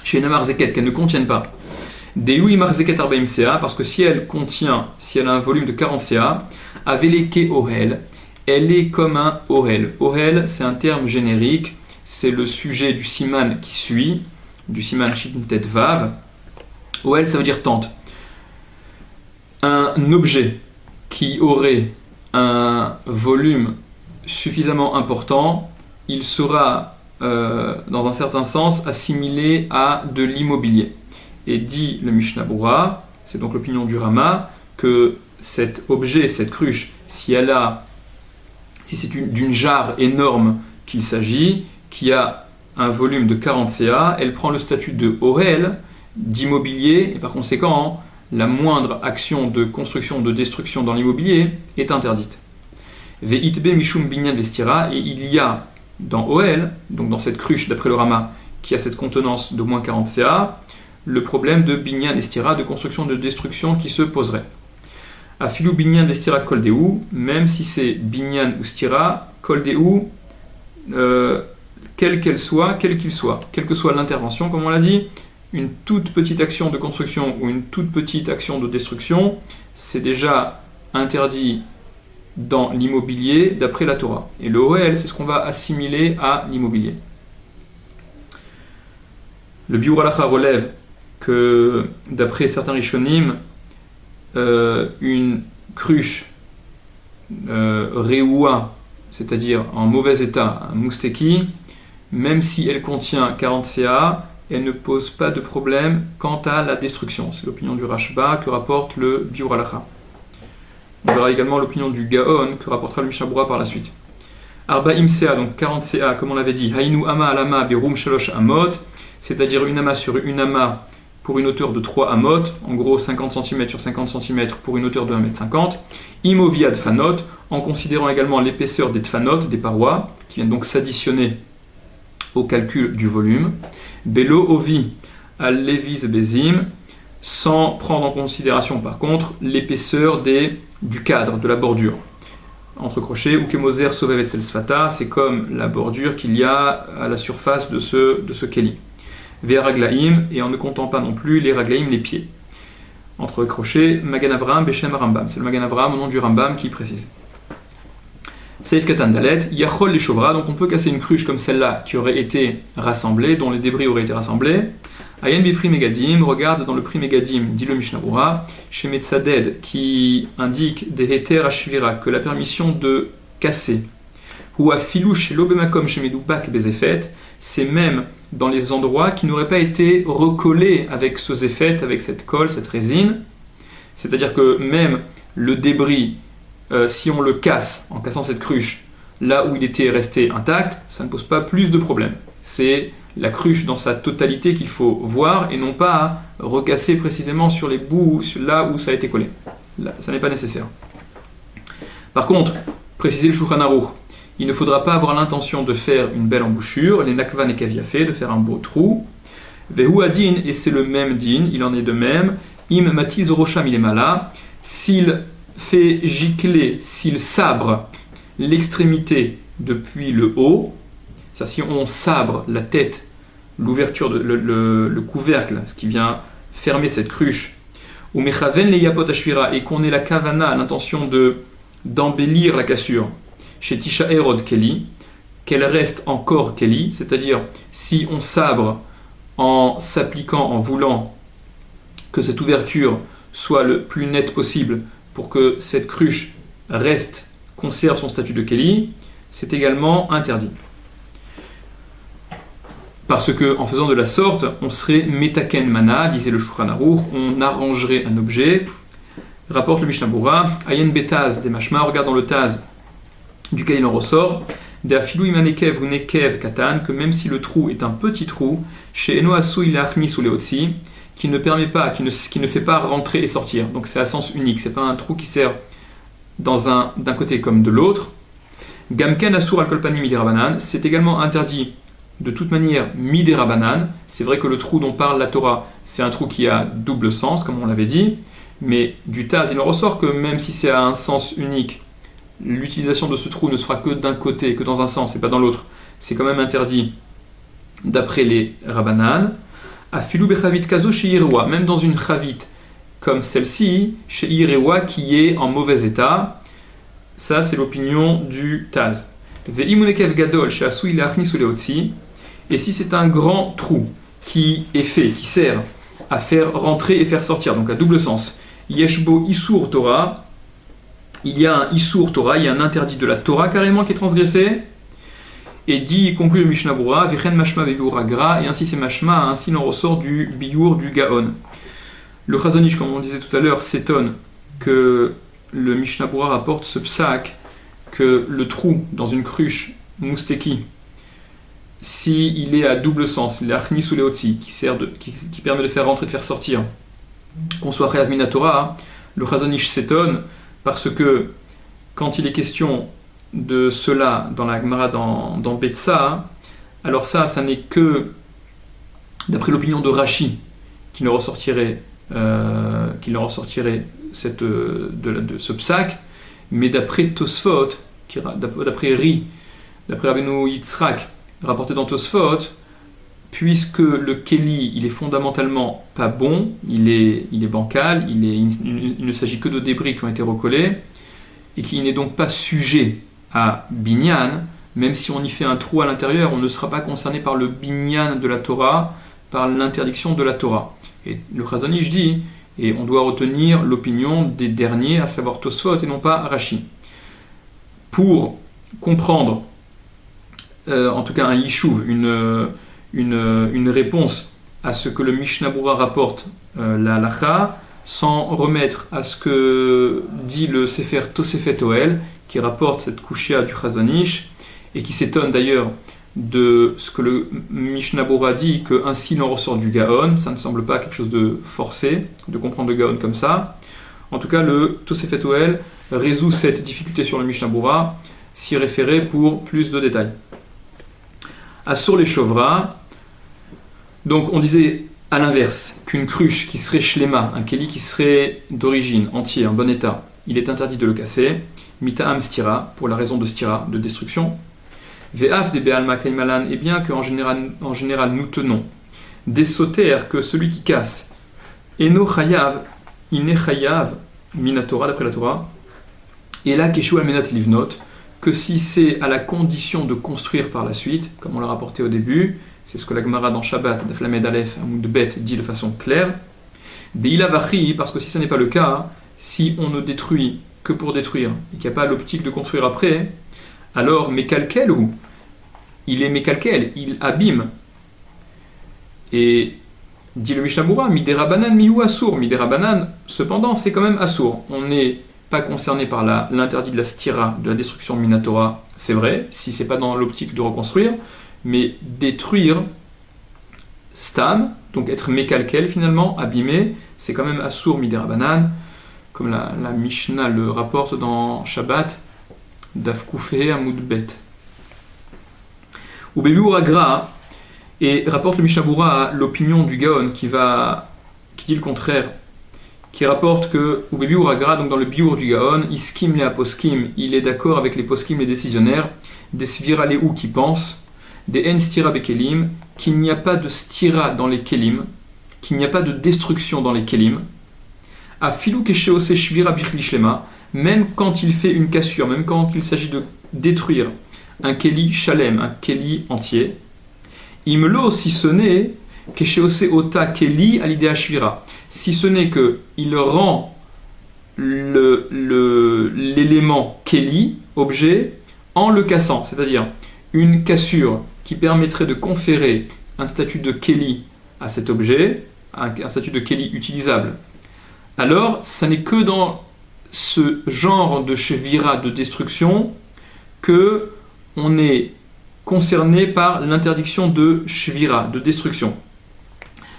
chez Namar Zeket, qu'elle ne contienne pas des Louimar Zeket Arbaim CA, parce que si elle a un volume de 40 CA, Aveleke Ohel, elle est comme un Ohel. Ohel, c'est un terme générique, c'est le sujet du siman qui suit, du siman Shintet Vav. Ohel, ça veut dire tente. Un objet qui aurait un volume suffisamment important, il sera, dans un certain sens, assimilé à de l'immobilier. Et dit le Mishnah Berurah, c'est donc l'opinion du Rama, que cet objet, cette cruche, si c'est d'une jarre énorme qu'il s'agit, qui a un volume de 40 CA, elle prend le statut de Ohel, d'immobilier, et par conséquent, la moindre action de construction, de destruction dans l'immobilier est interdite. Ve'itbe mishum binyan vestira, et il y a dans Ohel, donc dans cette cruche d'après le Rama, qui a cette contenance d'au moins 40 CA, le problème de binyan vestira, de construction, de destruction qui se poserait. Afilou binyan vestira koldeu, même si c'est binyan ou stira, koldeu, quel qu'il soit, quelle que soit l'intervention, comme on l'a dit, une toute petite action de construction ou une toute petite action de destruction, c'est déjà interdit dans l'immobilier d'après la Torah. Et le Ohel, c'est ce qu'on va assimiler à l'immobilier. Le Biur Halacha relève que d'après certains Rishonim, une cruche réoua, c'est-à-dire en mauvais état, un mousteki, même si elle contient 40 CA, elle ne pose pas de problème quant à la destruction. C'est l'opinion du Rashba que rapporte le Biur Halacha. On verra également l'opinion du Gaon que rapportera le Mishnah Berurah par la suite. Arba'im CA, donc 40 CA, comme on l'avait dit, Hainu Ama Alama Birum Shalosh Amot, c'est-à-dire une ama sur une ama pour une hauteur de 3 amot, en gros 50 cm sur 50 cm pour une hauteur de 1,50 m. Imoviad Fanot, en considérant également l'épaisseur des tfanot, des parois, qui viennent donc s'additionner au calcul du volume. Belo Ovi al Levis Bezim, sans prendre en considération par contre l'épaisseur du cadre, de la bordure. Entre crochets, ou Kemoser Sovevet Selsfata, c'est comme la bordure qu'il y a à la surface de ce keli. Veraglaim, et en ne comptant pas non plus les raglaim, les pieds. Entre crochets, Magan Avram, Beshem Rambam. C'est le Magan Avram au nom du Rambam qui précise. Seif Katan Dalet, Yachol les Chovra, donc on peut casser une cruche comme celle-là qui aurait été rassemblée, dont les débris auraient été rassemblés. Ayen Bifri Megadim, regarde dans le prix Megadim, dit le Mishnah Berurah, chez Metzaded, qui indique des Heter Ashvira, que la permission de casser, ou à Filou chez l'Obemakom chez Medoupak Bezefet, c'est même dans les endroits qui n'auraient pas été recollés avec ce zéfet, avec cette colle, cette résine. C'est-à-dire que même le débris, si on le casse en cassant cette cruche, là où il était resté intact, ça ne pose pas plus de problème. C'est la cruche dans sa totalité qu'il faut voir et non pas à recasser précisément sur les bouts, là où ça a été collé. Là, ça n'est pas nécessaire. Par contre, préciser le Shulchan Aruch, il ne faudra pas avoir l'intention de faire une belle embouchure, les nakvan et kaviafé, de faire un beau trou. Vehu adin, et c'est le même din, il en est de même. Im matiz rosham ilemala, s'il fait gicler, s'il sabre l'extrémité depuis le haut, ça, si on sabre la tête, l'ouverture, le couvercle, ce qui vient fermer cette cruche, ou mechaven le yapot ashvira, et qu'on ait la kavana, l'intention d'embellir la cassure, chez Tisha Erod Keli, qu'elle reste encore Keli, c'est-à-dire si on sabre en s'appliquant, en voulant que cette ouverture soit le plus nette possible pour que cette cruche conserve son statut de Keli, c'est également interdit. Parce que en faisant de la sorte, on serait metaken mana, disait le Shulchan Aruch, on arrangerait un objet. Rapporte le Mishnah Berurah, Ayen betaz des mashma, regarde dans le taz duquel il en ressort, de afilou imanekev ou nekev katan, que même si le trou est un petit trou, chez eno asu il achnis ou leotzi, qui ne permet pas, qui ne fait pas rentrer et sortir. Donc c'est à sens unique, c'est pas un trou qui sert d'un côté comme de l'autre. Gamken asur al kolpani midi rabanan, c'est également interdit de toute manière midi rabanan. C'est vrai que le trou dont parle la Torah, c'est un trou qui a double sens, comme on l'avait dit, mais du Taz, il en ressort que même si c'est à un sens unique, l'utilisation de ce trou ne se fera que d'un côté, que dans un sens et pas dans l'autre. C'est quand même interdit d'après les rabanan. Afilou bechavit kazo chez Irewa, même dans une chavit comme celle-ci, chez Irewa qui est en mauvais état. Ça, c'est l'opinion du Taz. Ve'imunekev gadol chez Asou il achnis ou leotzi. Et si c'est un grand trou qui est fait, qui sert à faire rentrer et faire sortir, donc à double sens, Yeshbo Isur Torah, il y a un Isur Torah, il y a un interdit de la Torah carrément qui est transgressé. Et dit, conclut le Mishnah Berurah, Vechen mashma bebiur agra, et ainsi c'est mashma, ainsi il en ressort du biur du gaon. Le Chazon Ish, comme on disait tout à l'heure, s'étonne que le Mishnah Berurah rapporte ce psak, que le trou dans une cruche mousteki, si il est à double sens, l'achnis ou leotzi, qui permet de faire rentrer et de faire sortir, qu'on soit chayav min Torah, le Chazon Ish s'étonne parce que quand il est question de cela dans la Gemara dans Betsa, alors ça n'est que d'après l'opinion de Rashi qui leur ressortirait de ce psak, mais d'après Tosfot, d'après Ri, d'après Rabbeinu Yitzhak, rapporté dans Tosfot, puisque le Keli il est fondamentalement pas bon, il est bancal, il ne s'agit que de débris qui ont été recollés, et qu'il n'est donc pas sujet à binyan, même si on y fait un trou à l'intérieur, on ne sera pas concerné par le binyan de la Torah, par l'interdiction de la Torah. Et le Chazon Ish dit, et on doit retenir l'opinion des derniers, à savoir Tosfot et non pas Rashi. Pour comprendre, en tout cas un yishuv, une réponse à ce que le Mishnah Berurah rapporte, la halacha, sans remettre à ce que dit le Sefer Tosefet Ohel, qui rapporte cette kushia du Chazon Ish, et qui s'étonne d'ailleurs de ce que le Mishnah Berurah dit, qu'ainsi il en ressort du Gaon. Ça ne semble pas quelque chose de forcé, de comprendre le Gaon comme ça. En tout cas, le Tosefet Ohel résout cette difficulté sur le Mishnah Berurah, s'y référer pour plus de détails. Assur les Shovra, donc on disait à l'inverse qu'une cruche qui serait shlema, un keli qui serait d'origine, entier, en bon état, il est interdit de le casser. Mita'am stira, pour la raison de stira, de destruction. Ve'af de be'alma kaimalan, et bien qu'en général nous tenons des sautères que celui qui casse, eno chayav, ine chayav, minatora, d'après la Torah, et là keshu almenat livnot, que si c'est à la condition de construire par la suite, comme on l'a rapporté au début, c'est ce que la Gemara dans Shabbat, d'Aflamed Aleph, Amoud Bet, dit de façon claire, des ilavachi, parce que si ce n'est pas le cas, si on ne détruit que pour détruire, et qu'il n'y a pas l'optique de construire après, alors mékalkel ou il est mékalkel, il abîme. Et dit le Mishnah Berurah, miderabanan miou assour, miderabanan, cependant c'est quand même assour. On n'est pas concerné par l'interdit de la stira, de la destruction minatora, c'est vrai, si c'est pas dans l'optique de reconstruire, mais détruire stam, donc être mékalkel finalement, abîmé, c'est quand même assour miderabanan, comme la Mishnah le rapporte dans Shabbat, d'Afkoufé Amoud Bet. Ou Bebiur Agra, et rapporte le Mishnah Berurah l'opinion du Gaon qui dit le contraire, qui rapporte que ou Bebiur Agra, donc dans le biur du Gaon, Iskim le Aposkim, il est d'accord avec les poskim, les décisionnaires, des Svira Lehu qui pensent, des En Stira Bekelim, qu'il n'y a pas de stira dans les kelim, qu'il n'y a pas de destruction dans les kelim, à filou kesheose shvira bichli shlema, même quand il fait une cassure, même quand il s'agit de détruire un keli shalem, un keli entier, imelo si ce n'est kesheose ota keli alidea shvira, si ce n'est que il rend l'élément keli, objet, en le cassant, c'est-à-dire une cassure qui permettrait de conférer un statut de Keli à cet objet, un statut de Keli utilisable, alors ça n'est que dans ce genre de shevira, de destruction, que on est concerné par l'interdiction de shvira, de destruction.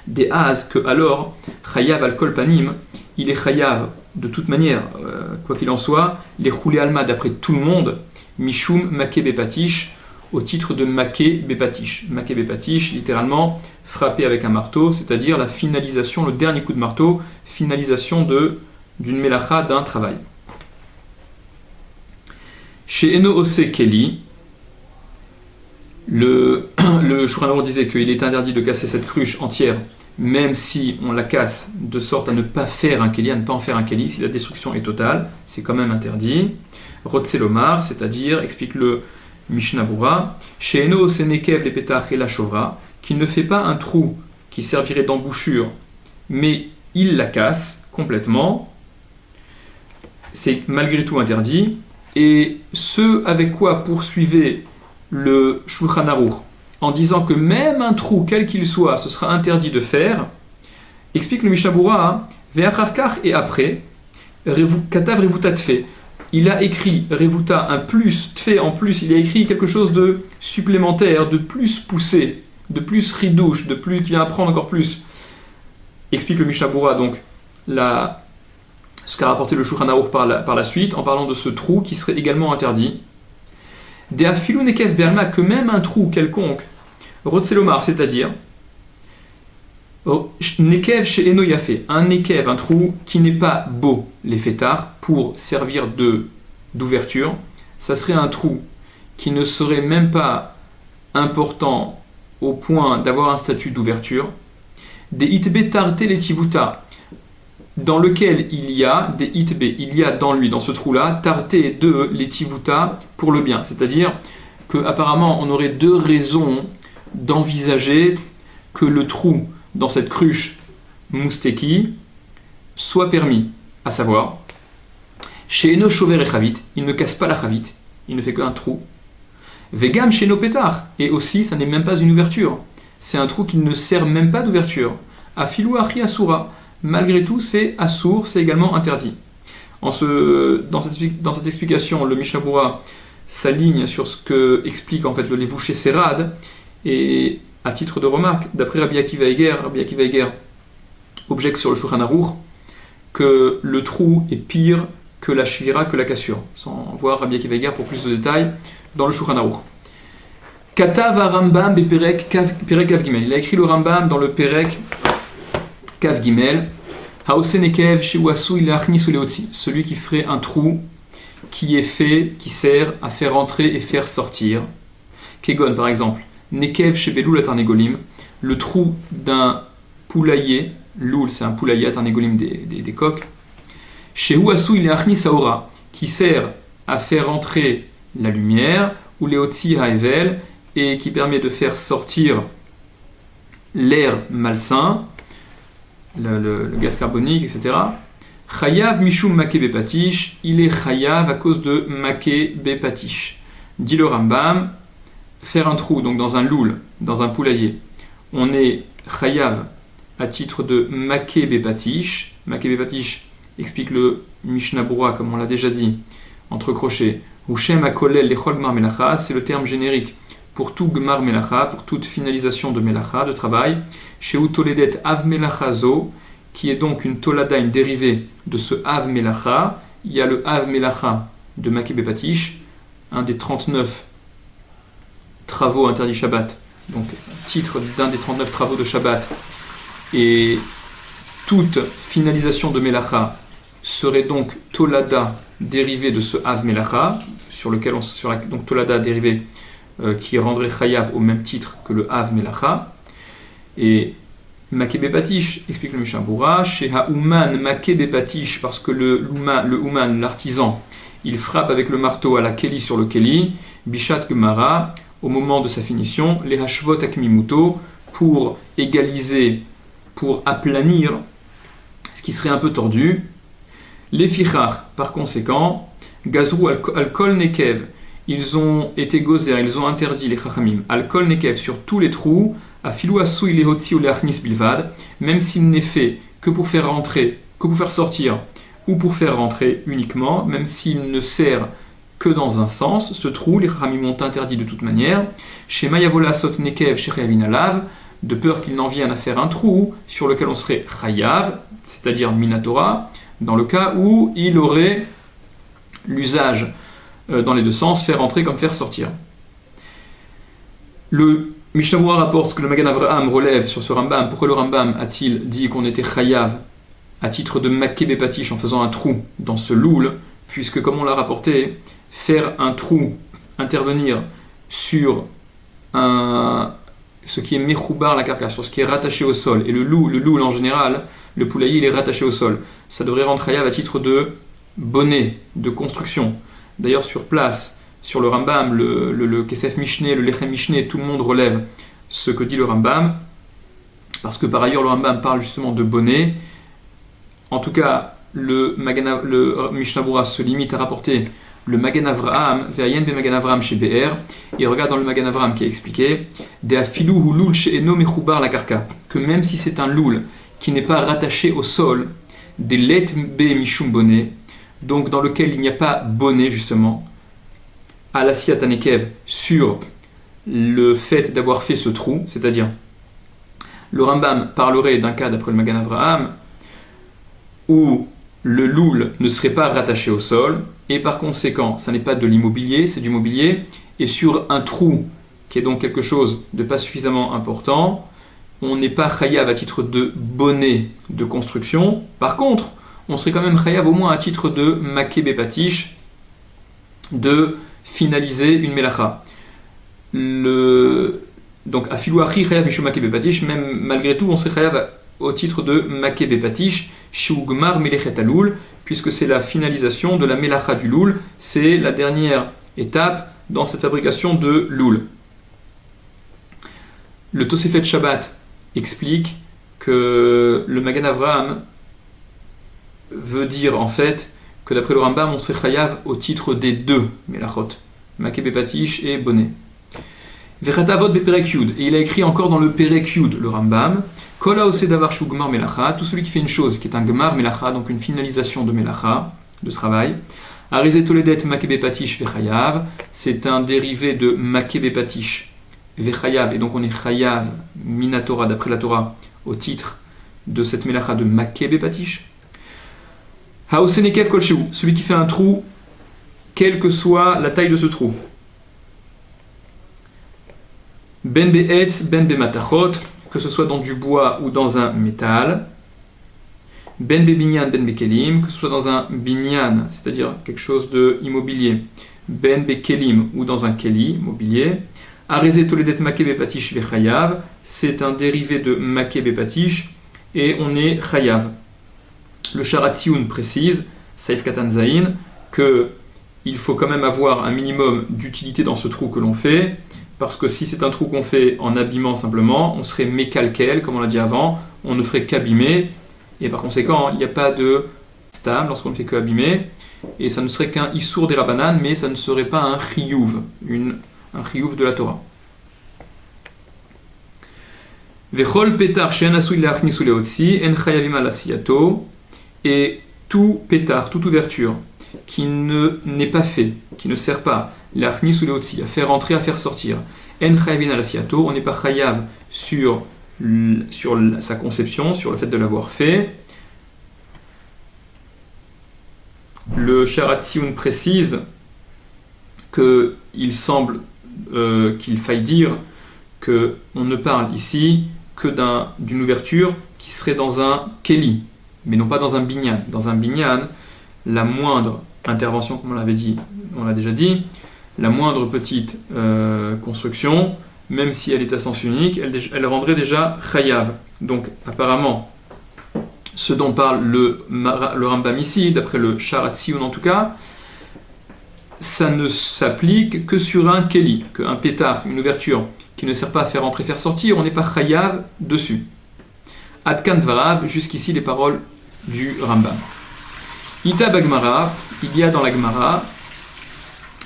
Des az que alors, chayav al kol panim, il est chayav de toute manière, quoi qu'il en soit, les roulé alma d'après tout le monde, mishum make bepatish, au titre de make bepatish. Make bepatish, littéralement frappé avec un marteau, c'est-à-dire la finalisation, le dernier coup de marteau, finalisation d'une melacha, d'un travail. Chez Eno Ose Keli, le Shulchan Arour disait qu'il est interdit de casser cette cruche entière, même si on la casse de sorte à ne pas faire un Keli, à ne pas en faire un Keli, si la destruction est totale, c'est quand même interdit. Rotselomar, c'est-à-dire, explique le Mishnah Berurah, chez Eno Ose Nekev le Petach et la Shovra, qu'il ne fait pas un trou qui servirait d'embouchure, mais il la casse complètement, c'est malgré tout interdit. Et ce avec quoi poursuivait le Shulchan Arour, en disant que même un trou, quel qu'il soit, ce sera interdit de faire, explique le Mishnah Berurah, Ve'acharkar, et après, Katav Revuta Tfe. Il a écrit Revuta, un plus, Tfe en plus, il a écrit quelque chose de supplémentaire, de plus poussé, de plus ridouche, de plus qui vient apprendre encore plus. Explique le Mishnah Berurah, donc, ce qu'a rapporté le Shulchan Arour par la suite, en parlant de ce trou qui serait également interdit. De afilu nekev berma, que même un trou quelconque, rotselomar, c'est-à-dire nekev chez Eno Yafé, un nekev, un trou qui n'est pas beau, les fêtards, pour servir d'ouverture, ça serait un trou qui ne serait même pas important au point d'avoir un statut d'ouverture. Des itbe tarte letivuta, dans lequel il y a des itbe, il y a dans lui, dans ce trou-là, tarté de letivuta pour le bien. C'est-à-dire qu'apparemment, on aurait deux raisons d'envisager que le trou dans cette cruche mousteki soit permis. À savoir, chez Eno Shover et Chavit, il ne casse pas la Chavit, il ne fait qu'un trou. Vegam chez Eno Pétar, et aussi, ça n'est même pas une ouverture. C'est un trou qui ne sert même pas d'ouverture. Afilou Achi Asura. Malgré tout, c'est assour, c'est également interdit. Dans cette explication, le Mishnah Berurah s'aligne sur ce que explique en fait le Levouché Serad, et à titre de remarque, d'après Rabbi Akiva Eiger objecte sur le Shulchan Arour que le trou est pire que la shvira, que la cassure. Sans voir Rabbi Akiva Eiger pour plus de détails dans le Shulchan Arour. Katav Rambam Perek Kav Gimel. Il a écrit le Rambam dans le Perek Kav Gimel, celui qui ferait un trou qui est fait, qui sert à faire entrer et faire sortir. Kegon par exemple, Nekev Shebelul Atarnegolim, le trou d'un poulailler, Loul c'est un poulailler Atarnegolim des coqs, Shehu Asu il Achni Saora, qui sert à faire entrer la lumière, ou Leotzi Haevel, et qui permet de faire sortir l'air malsain, le gaz carbonique, etc. Chayav mishum make bepatish, il est chayav à cause de make bepatish. Dit le Rambam, faire un trou donc dans un loul, dans un poulailler, on est chayav à titre de make bepatish. Make bepatish explique le Mishnah Berurah, comme on l'a déjà dit, entre crochets. Ushem akolel lechol gmar melacha, c'est le terme générique pour tout gmar melacha, pour toute finalisation de melacha, de travail. Chez Utoledet Av Melacha Zo, qui est donc une tolada, une dérivée de ce Av Melacha. Il y a le Av Melacha de Make Bepatish, un des 39 travaux interdits Shabbat, donc titre d'un des 39 travaux de Shabbat. Et toute finalisation de Melacha serait donc tolada dérivée de ce Av Melacha, donc tolada dérivée qui rendrait Chayav au même titre que le Av Melacha. Et Make Bepatish, explique le Mishnah Berurah, chez Ha'uman Make Bepatish, parce que le Uman, l'artisan, il frappe avec le marteau à la Keli sur le Keli, Bishat Gemara, au moment de sa finition, les Hashvot Akmimuto, pour égaliser, pour aplanir ce qui serait un peu tordu. Les Fichar, par conséquent, Gazrou al-Kol Nekev, ils ont été gozer, ils ont interdit les chachamim, al-kol nekev sur tous les trous, afilou asui lehotzi ou leachnis bilvad, même s'il n'est fait que pour faire rentrer, que pour faire sortir, ou pour faire rentrer uniquement, même s'il ne sert que dans un sens, ce trou, les chachamim ont interdit de toute manière, chez Mayavola sot nekev chez Chayavin alav, de peur qu'il n'en vienne à faire un trou sur lequel on serait chayav, c'est-à-dire minatora, dans le cas où il aurait l'usage dans les deux sens, faire entrer comme faire sortir. Le Mishnah Berurah rapporte ce que le Magen Avraham relève sur ce Rambam. Pourquoi le Rambam a-t-il dit qu'on était chayav à titre de maké bepatish en faisant un trou dans ce loul, puisque comme on l'a rapporté, faire un trou, intervenir sur ce qui est mechoubar la carcasse, sur ce qui est rattaché au sol, et le loul en général, le poulailler il est rattaché au sol, ça devrait rendre chayav à titre de bonnet, de construction. D'ailleurs sur place, sur le Rambam, le Kesef Mishneh, le Lechem Mishneh, tout le monde relève ce que dit le Rambam, parce que par ailleurs le Rambam parle justement de bonnet. En tout cas, le Mishnah Berurah se limite à rapporter le Magen Avraham, Ve'ayen be Magen Avraham chez BR, et regarde dans le Magen Avraham qui a expliqué De afilu hu lul she'eno mechoubar la karka, que même si c'est un loul qui n'est pas rattaché au sol, des let be mishum bonnet, donc dans lequel il n'y a pas bonnet justement, à la siatanekev sur le fait d'avoir fait ce trou, c'est-à-dire le Rambam parlerait d'un cas d'après le Magen Avraham où le loul ne serait pas rattaché au sol et par conséquent ça n'est pas de l'immobilier, c'est du mobilier, et sur un trou qui est donc quelque chose de pas suffisamment important, on n'est pas chayav à titre de bonnet de construction. Par contre, on serait quand même chayav au moins à titre de maké bepatish, de finaliser une melacha. Donc, afilu achi chayav mishum maké bepatish, même malgré tout, on serait chayav au titre de maké bepatish, shugmar melechet aloul, puisque c'est la finalisation de la melacha du loul, c'est la dernière étape dans cette fabrication de loul. Le Tosefet Shabbat explique que le Magen Avraham veut dire en fait que d'après le Rambam, on serait chayav au titre des deux melachot, maké bepatish et bonnet. Vechatavot beperek yud, et il a écrit encore dans le perek yud, le Rambam, Kol haoseh davar shu gmar melacha, tout celui qui fait une chose qui est un gmar melacha, donc une finalisation de melacha, de travail. Arizé toledet maké bepatish vechayav, c'est un dérivé de maké bepatish vechayav, et donc on est chayav minatora d'après la Torah au titre de cette melacha de maké bepatish. Haoseh nekev kol shehu, celui qui fait un trou, quelle que soit la taille de ce trou. Ben be'etz, ben be'matachot, que ce soit dans du bois ou dans un métal. Ben be'binyan, ben be'kelim, que ce soit dans un binyan, c'est-à-dire quelque chose de immobilier. Ben be'kelim, ou dans un keli, mobilier. Arezé toledet maké bepatish vechayav, c'est un dérivé de maké bepatish, et on est chayav. Le Sharatioun précise, Saif Katan Zain, que il faut quand même avoir un minimum d'utilité dans ce trou que l'on fait, parce que si c'est un trou qu'on fait en habillement simplement, on serait mécalquel, comme on l'a dit avant, on ne ferait qu'abîmer, et par conséquent, il n'y a pas de stam lorsqu'on ne fait qu'abîmer, et ça ne serait qu'un issour des rabanan, mais ça ne serait pas un chiyuv, un chiyuv de la Torah. Vechol petar she'en asui leachnis uleotzi, en chayavim al asiyato, et tout pétard, toute ouverture qui n'est pas fait, qui ne sert pas, l'achnis ou leotzi, à faire entrer, à faire sortir, en chayavin al asiyato, on n'est pas chayav sur sa conception, sur le fait de l'avoir fait. Le Sharatioun précise qu'il semble qu'il faille dire qu'on ne parle ici que d'une ouverture qui serait dans un keli, mais non pas dans un binyan. Dans un binyan, la moindre intervention, comme on l'a déjà dit, la moindre petite construction, même si elle est à sens unique, elle rendrait déjà chayav. Donc apparemment, ce dont parle le Rambam ici, d'après le Sharatioun en tout cas, ça ne s'applique que sur un keli, qu'un pétard, une ouverture qui ne sert pas à faire entrer, faire sortir, on n'est pas chayav dessus. Adkan dvarav, jusqu'ici les paroles du Rambam. Ita bagmara, il y a dans la Gemara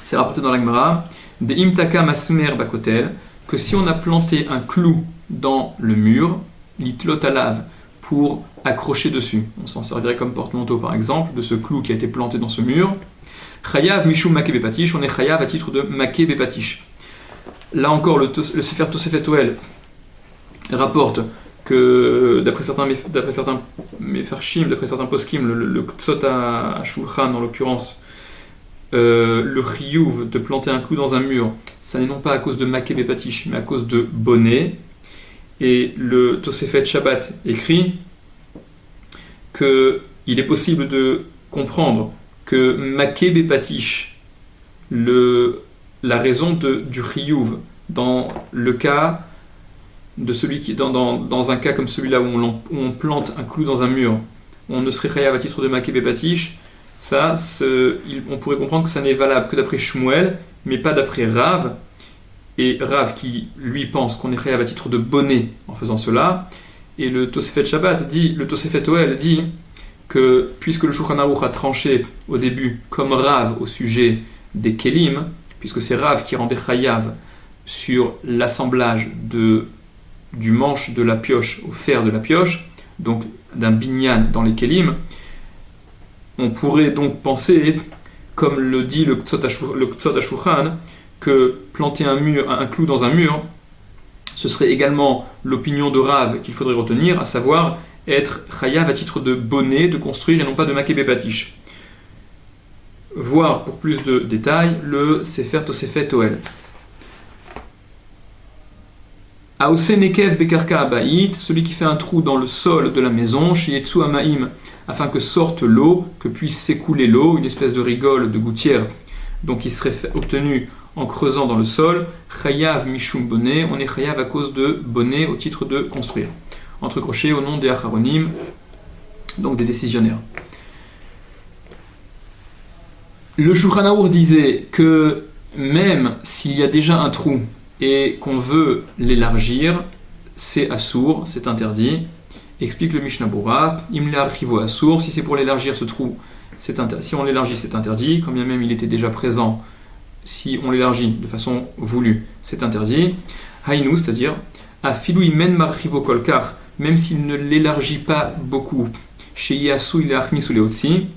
C'est rapporté dans la Gemara, de imtaka masmer bakotel, que si on a planté un clou dans le mur, litlot alav, pour accrocher dessus, on s'en servirait comme porte-manteau par exemple, de ce clou qui a été planté dans ce mur, chayav mishum make bepatish, on est chayav à titre de make bepatish. Là encore, le Sefer Tosefet Ohel rapporte que d'après certains Mefarshim, d'après certains poskim, le Ktsot à Shulchan en l'occurrence, le chiyuv de planter un clou dans un mur, ça n'est non pas à cause de maké bepatish, mais à cause de bonnet. Et le Tosefet Shabbat écrit qu'il est possible de comprendre que maké bepatish, la raison du chiyuv, dans le cas de celui qui dans un cas comme celui-là où on plante un clou dans un mur, on ne serait chayav à titre de maké bepatish, on pourrait comprendre que ça n'est valable que d'après Shmuel, mais pas d'après Rav, et Rav qui lui pense qu'on est chayav à titre de bonnet en faisant cela. Et le Tosefet Shabbat dit, le Tosefet Ohel dit que puisque le Shulchan Aruch a tranché au début comme Rav au sujet des kelim, puisque c'est Rav qui rendait chayav sur l'assemblage du manche de la pioche au fer de la pioche, donc d'un binyan dans les kelim, on pourrait donc penser, comme le dit le Ktsot HaShulchan, que planter un clou dans un mur, ce serait également l'opinion de Rav qu'il faudrait retenir, à savoir être chayav à titre de bonnet, de construire et non pas de maké bepatish. Voir pour plus de détails le Sefer Tosefet Ohel. Aose nekev bekarka abayit, celui qui fait un trou dans le sol de la maison, chez Yetsu Amaim, afin que sorte l'eau, que puisse s'écouler l'eau, une espèce de rigole, de gouttière, donc qui serait obtenue en creusant dans le sol, chayav mishum bonnet, on est chayav à cause de bonnet au titre de construire. Entre crochets au nom des acharonim, donc des décisionnaires. Le Shulchan Aruch disait que même s'il y a déjà un trou et qu'on veut l'élargir, c'est assour, c'est interdit. Explique le Mishnah Bora, imle archivo assour, si c'est pour l'élargir ce trou, si on l'élargit c'est interdit, quand bien même il était déjà présent, si on l'élargit de façon voulue, c'est interdit. Haïnou, c'est-à-dire, afilou imen marchivo kolkar, même s'il ne l'élargit pas beaucoup, chez Yasu il achnis ou leotsi,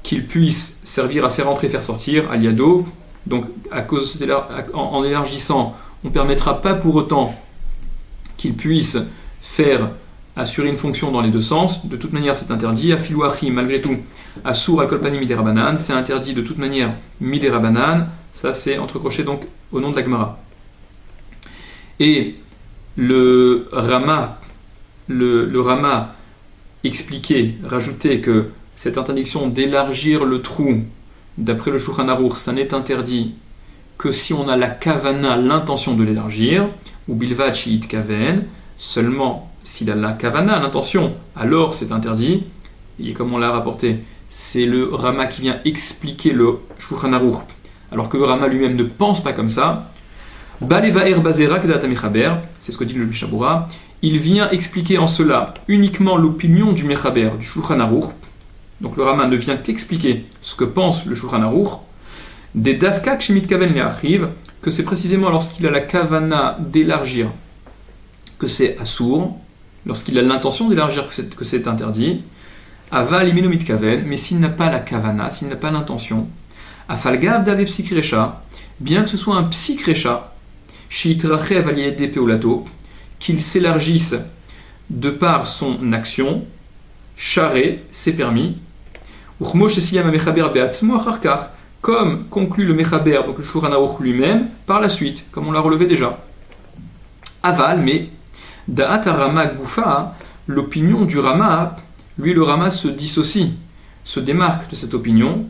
qu'il puisse servir à faire entrer, faire sortir, aliado. Donc, en élargissant, on ne permettra pas pour autant qu'il puisse assurer une fonction dans les deux sens. De toute manière, c'est interdit. Afilouachi, malgré tout, assour al kolpani miderabanan, c'est interdit de toute manière miderabanan. Ça, c'est entre crochets donc au nom de la Gemara. Et le Rama expliquait, rajoutait que cette interdiction d'élargir le trou, d'après le Shulchan Aruch, ça n'est interdit que si on a la kavana, l'intention de l'élargir, ou bilvad shiit kaven, seulement s'il a la kavana, l'intention, alors c'est interdit. Et comme on l'a rapporté, c'est le Rama qui vient expliquer le Shulchan Aruch, alors que le Rama lui-même ne pense pas comme ça. Balevaer bazera kedat mechaber, c'est ce que dit le Mishnah Bora, il vient expliquer en cela uniquement l'opinion du Mechaber, du Shulchan Aruch. Donc le Rama ne vient qu'expliquer ce que pense le Shulchan Aruch. Des davka kshemit kaven le'achiv, que c'est précisément lorsqu'il a la kavana d'élargir que c'est assour, lorsqu'il a l'intention d'élargir que c'est interdit. Aval imenu mitkaven, mais s'il n'a pas la kavana, s'il n'a pas l'intention, afalgav dave psikrecha, bien que ce soit un psikrecha, shitrachev aliede peolato, qu'il s'élargisse de par son action, charé, c'est permis. Comme conclut le Mechaber, donc le Shulchan Aruch lui-même, par la suite, comme on l'a relevé déjà. Aval, mais Da'at Rama Goufa, l'opinion du Rama, lui le Rama se dissocie, se démarque de cette opinion.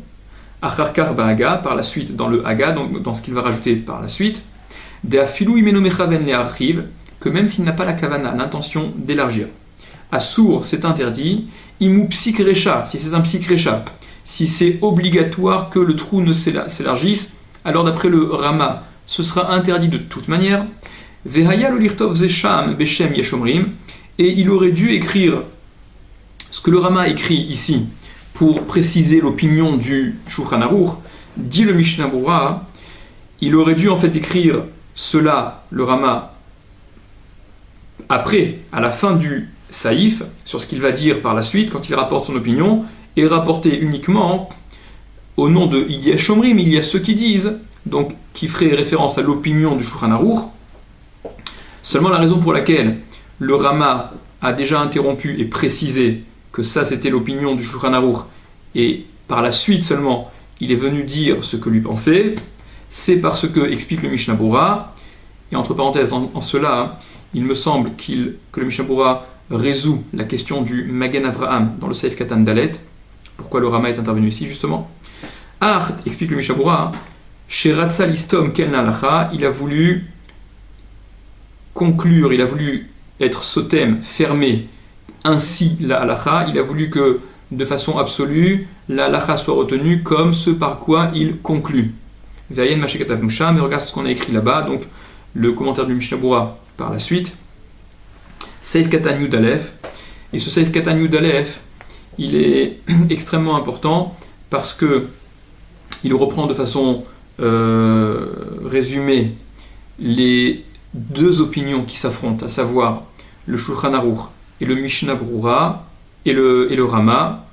Acharkar Ba'aga, par la suite, dans le Haga, donc dans ce qu'il va rajouter par la suite. De'afilu imenu mechaven le'archiv, que même s'il n'a pas la kavana, l'intention d'élargir. Assour, c'est interdit. Imu psikrecha, si c'est un psikrecha, si c'est obligatoire que le trou ne s'élargisse, alors d'après le Rama, ce sera interdit de toute manière. Vehaya lo lirtov zesham beshem yeshomrim, et il aurait dû écrire ce que le Rama écrit ici pour préciser l'opinion du Shulchan Aruch. dit le Mishnah Berurah, il aurait dû en fait écrire cela, le Rama, après, à la fin du saïf, sur ce qu'il va dire par la suite, quand il rapporte son opinion, et rapporter uniquement au nom de Yesh Omrim, il y a ceux qui disent, donc qui ferait référence à l'opinion du Shulchan Aruch. Seulement la raison pour laquelle le Rama a déjà interrompu et précisé que ça c'était l'opinion du Shulchan Aruch, et par la suite seulement il est venu dire ce que lui pensait, c'est parce que, explique le Mishnah Berurah, et entre parenthèses en cela, il me semble que le Mishnah Berurah résout la question du Magen Avraham dans le Seif Katan Dalet. Pourquoi le Rama est intervenu ici, justement. Explique le Mishnah Berurah, chez Ratsa Listom Ken Halacha, il a voulu conclure, il a voulu être sotem, fermé ainsi la Halacha, il a voulu que, de façon absolue, la Halacha soit retenue comme ce par quoi il conclut. Ve'ayen Mashekatav Musham, mais regarde ce qu'on a écrit là-bas, donc le commentaire du Mishnah Berurah par la suite. Seif Katan Yud Aleph, et ce Seif Katan Yud Aleph, il est extrêmement important parce que il reprend de façon résumée les deux opinions qui s'affrontent, à savoir le Shulchan Aruch et le Mishnah Berurah et le Rama.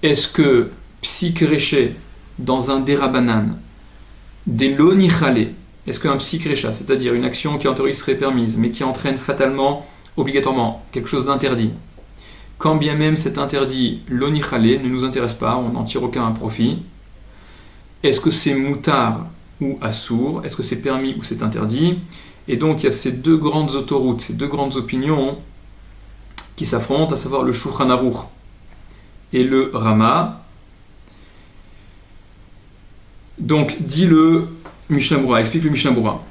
Est-ce que Psik Reché dans un Derabanan, des Lo Nichale, est-ce qu'un Psik Recha, c'est-à-dire une action qui en théorie serait permise mais qui entraîne fatalement, obligatoirement, quelque chose d'interdit, quand bien même cet interdit Lo Nichale ne nous intéresse pas, on n'en tire aucun profit, est-ce que c'est Moutar ou Assour, est-ce que c'est permis ou c'est interdit? Et donc il y a ces deux grandes autoroutes, ces deux grandes opinions qui s'affrontent, à savoir le Shulchan Aruch et le Rama. Donc dit le Mishnah Berurah, explique le Mishnah Berurah.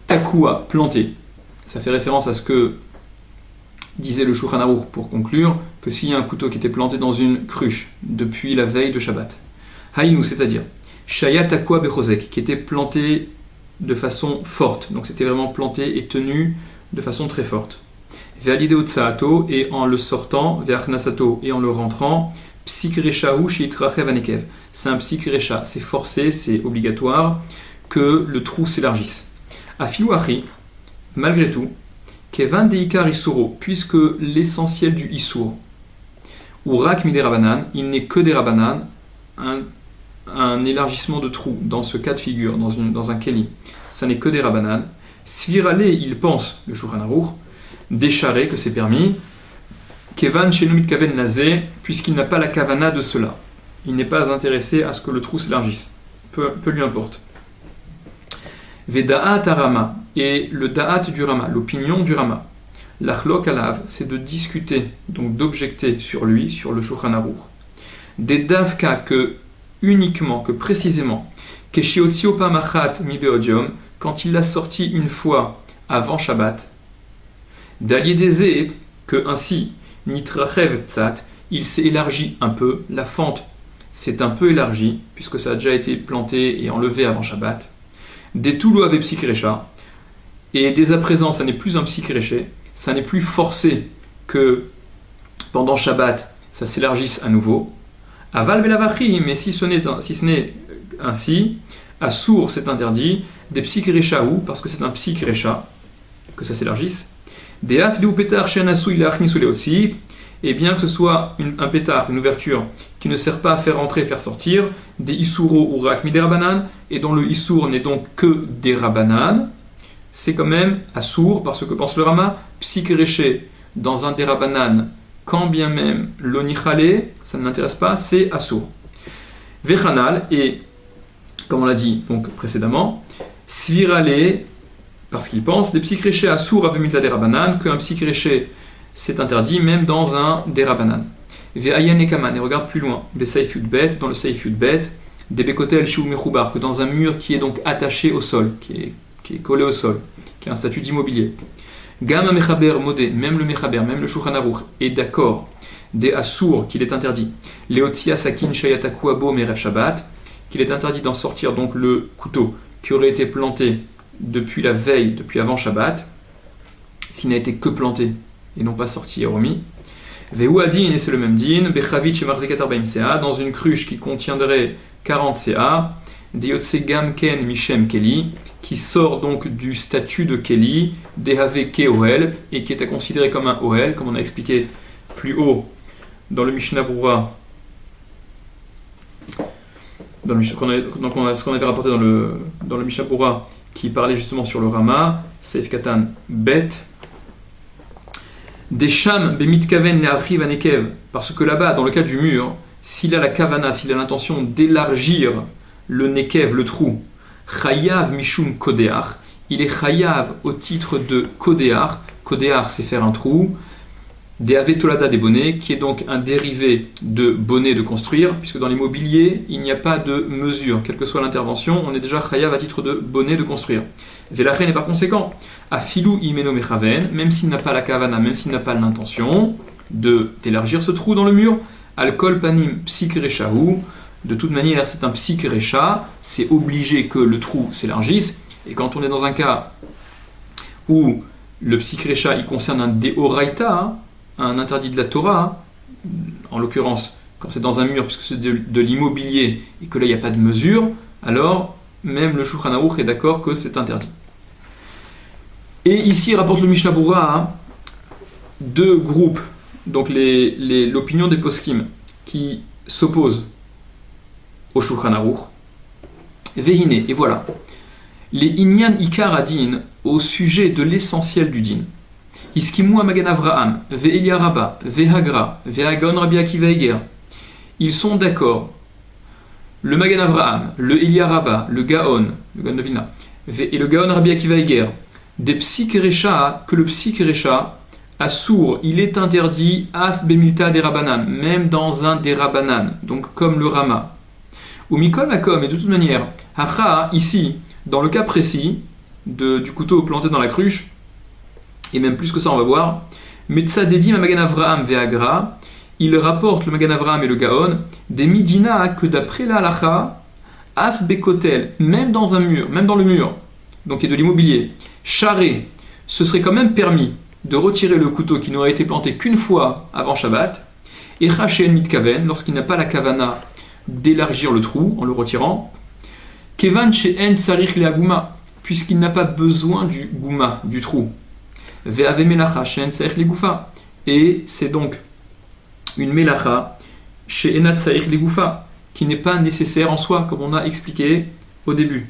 Takua, planté. Ça fait référence à ce que disait le Shulchan Aruch pour conclure, que s'il y a un couteau qui était planté dans une cruche depuis la veille de Shabbat, Haïnou, c'est-à-dire Shaya Takua Bechozek, qui était planté de façon forte, donc c'était vraiment planté et tenu de façon très forte. Ve'alideo Tsaato, et en le sortant, Ve'achnasato, et en le rentrant, Psikreshahu Sheitrachev Anekev. C'est un Psikresha, c'est forcé, c'est obligatoire que le trou s'élargisse. Afilu Achi, malgré tout, Kevan Deikar Isuro, puisque l'essentiel du Isur, ou Rak Mide Rabanan, il n'est que des Rabanan, un élargissement de trou dans ce cas de figure, dans un Keli, ça n'est que des Rabanan. Svirale, il pense, le Shulchan Aruch, décharé, que c'est permis, Kevan Shenumit Kaven Nazé, puisqu'il n'a pas la kavana de cela. Il n'est pas intéressé à ce que le trou s'élargisse. Peu lui importe. Veda'at Rama, et le da'at du Rama, l'opinion du Rama. L'achlok alav, c'est de discuter, donc d'objecter sur lui, sur le Shulchan Aruch. Des davka, que uniquement, que précisément, Keshiotio Pamachat mi beodium, quand il l'a sorti une fois avant Shabbat, d'aliédézé, que ainsi, Nitrachev Tzat, il s'est élargi un peu, la fente s'est un peu élargie, puisque ça a déjà été planté et enlevé avant Shabbat. Des Toulou avec Psikrecha, et dès à présent, ça n'est plus un Psikreché, ça n'est plus forcé que pendant Shabbat, ça s'élargisse à nouveau. Aval Belavachi, mais si ce n'est ainsi, à sourd c'est interdit, des Psikrecha ou, parce que c'est un Psikrecha, que ça s'élargisse. Des Afdou Pétar Shenasu Ilachnisule aussi, et bien que ce soit un pétard, une ouverture qui ne sert pas à faire entrer et faire sortir, des Isuro ou Rak Mide Rabanan, et dont le Isur n'est donc que des Rabanan, c'est quand même assour, parce que pense le Rama, Psikreché dans un des Rabanan, quand bien même l'Onichale, ça ne l'intéresse pas, c'est assour. Vechanal, et comme on l'a dit donc précédemment, Svirale, parce qu'il pense, des Psikreché assour avec Milta des Rabanan, qu'un Psikreché c'est interdit même dans un des Rabanan. Ve'ayan ekaman, et regarde plus loin, des Seif Yud Bet, dans le Seif Yud Bet, des Bekotel Shu Mechubar, que dans un mur qui est donc attaché au sol, qui est collé au sol, qui a un statut d'immobilier. Gama Mechaber Modé, même le Mechaber, même le Shulchan Aruch, est d'accord des Assour qu'il est interdit. Leotia Sakin Shayataku Abo Merev Shabbat, qu'il est interdit d'en sortir donc le couteau qui aurait été planté depuis la veille, depuis avant Shabbat, s'il n'a été que planté et non pas sorti et remis. Vehu adin, et c'est le même din, bechavit chez marzekat arbaim ca, dans une cruche qui contiendrait 40 ca, deyotse gamken mishem keli, qui sort donc du statut de keli, dehave keoel, et qui est considéré comme un oel, comme on a expliqué plus haut dans le Mishnah Brura, ce qu'on avait rapporté dans le Mishnah Brura, qui parlait justement sur le Rama, Seif Katan Bet, des Sham Bemit Kaven Le'achiv Anekev, parce que là-bas, dans le cas du mur, s'il a la kavana, s'il a l'intention d'élargir le Nekev, le trou, Chayav Mishum Kodeach, il est Chayav au titre de Kodeach. Kodeach, c'est faire un trou. Deave Tolada des bonnets, qui est donc un dérivé de bonnet de construire, puisque dans l'immobilier, il n'y a pas de mesure. Quelle que soit l'intervention, on est déjà Chayav à titre de bonnet de construire. Velachen est par conséquent, Afilou Imeno Mechaven, même s'il n'a pas la kavana, même s'il n'a pas l'intention d'élargir ce trou dans le mur, Alkol Panim Psikreshahu, de toute manière, c'est un Psikresha, c'est obligé que le trou s'élargisse, et quand on est dans un cas où le Psikresha il concerne un Deoraita, un interdit de la Torah, en l'occurrence, quand c'est dans un mur, puisque c'est de l'immobilier et que là il n'y a pas de mesure, alors même le Shulchan Aruch est d'accord que c'est interdit. Et ici, rapporte le Mishnah Brura, deux groupes, donc l'opinion des poskim, qui s'opposent au Shulchan Aruch. Vehine, et voilà, les Inyan Ikar Adin au sujet de l'essentiel du din. Iskimu Magen Avraham, Ve'elia Rabba, Ve'hagra, Ve'agaon Rabbi Akiva Eger. Ils sont d'accord. Le Magen Avraham, le Elia Rabba, le Gaon de Vilna, et le Gaon Rabbi Akiva Eger, des Psikeresha, que le Psikeresha, Assour, il est interdit, Af Bemilta Derabanan, même dans un Derabanan, donc comme le Rama. Ou Mikol Makom, et de toute manière, Hacha, ici, dans le cas précis du couteau planté dans la cruche, et même plus que ça on va voir, Metsa Dedim à Magan Avraham Ve'agra, il rapporte le Magan Avraham et le Gaon, des Midina que d'après la halacha, Af Bekotel, même dans un mur, même dans le mur, donc et de l'immobilier, Charé, ce serait quand même permis de retirer le couteau qui n'aurait été planté qu'une fois avant Shabbat, et Rachen Mitkaven, lorsqu'il n'a pas la kavana d'élargir le trou en le retirant, Kevan She'en Tsarich Le'aguma, puisqu'il n'a pas besoin du gouma, du trou. Ve'ave melacha she'en tsarich le'gufa. Et c'est donc une melacha she'en tsarich le'gufa, qui n'est pas nécessaire en soi, comme on a expliqué au début.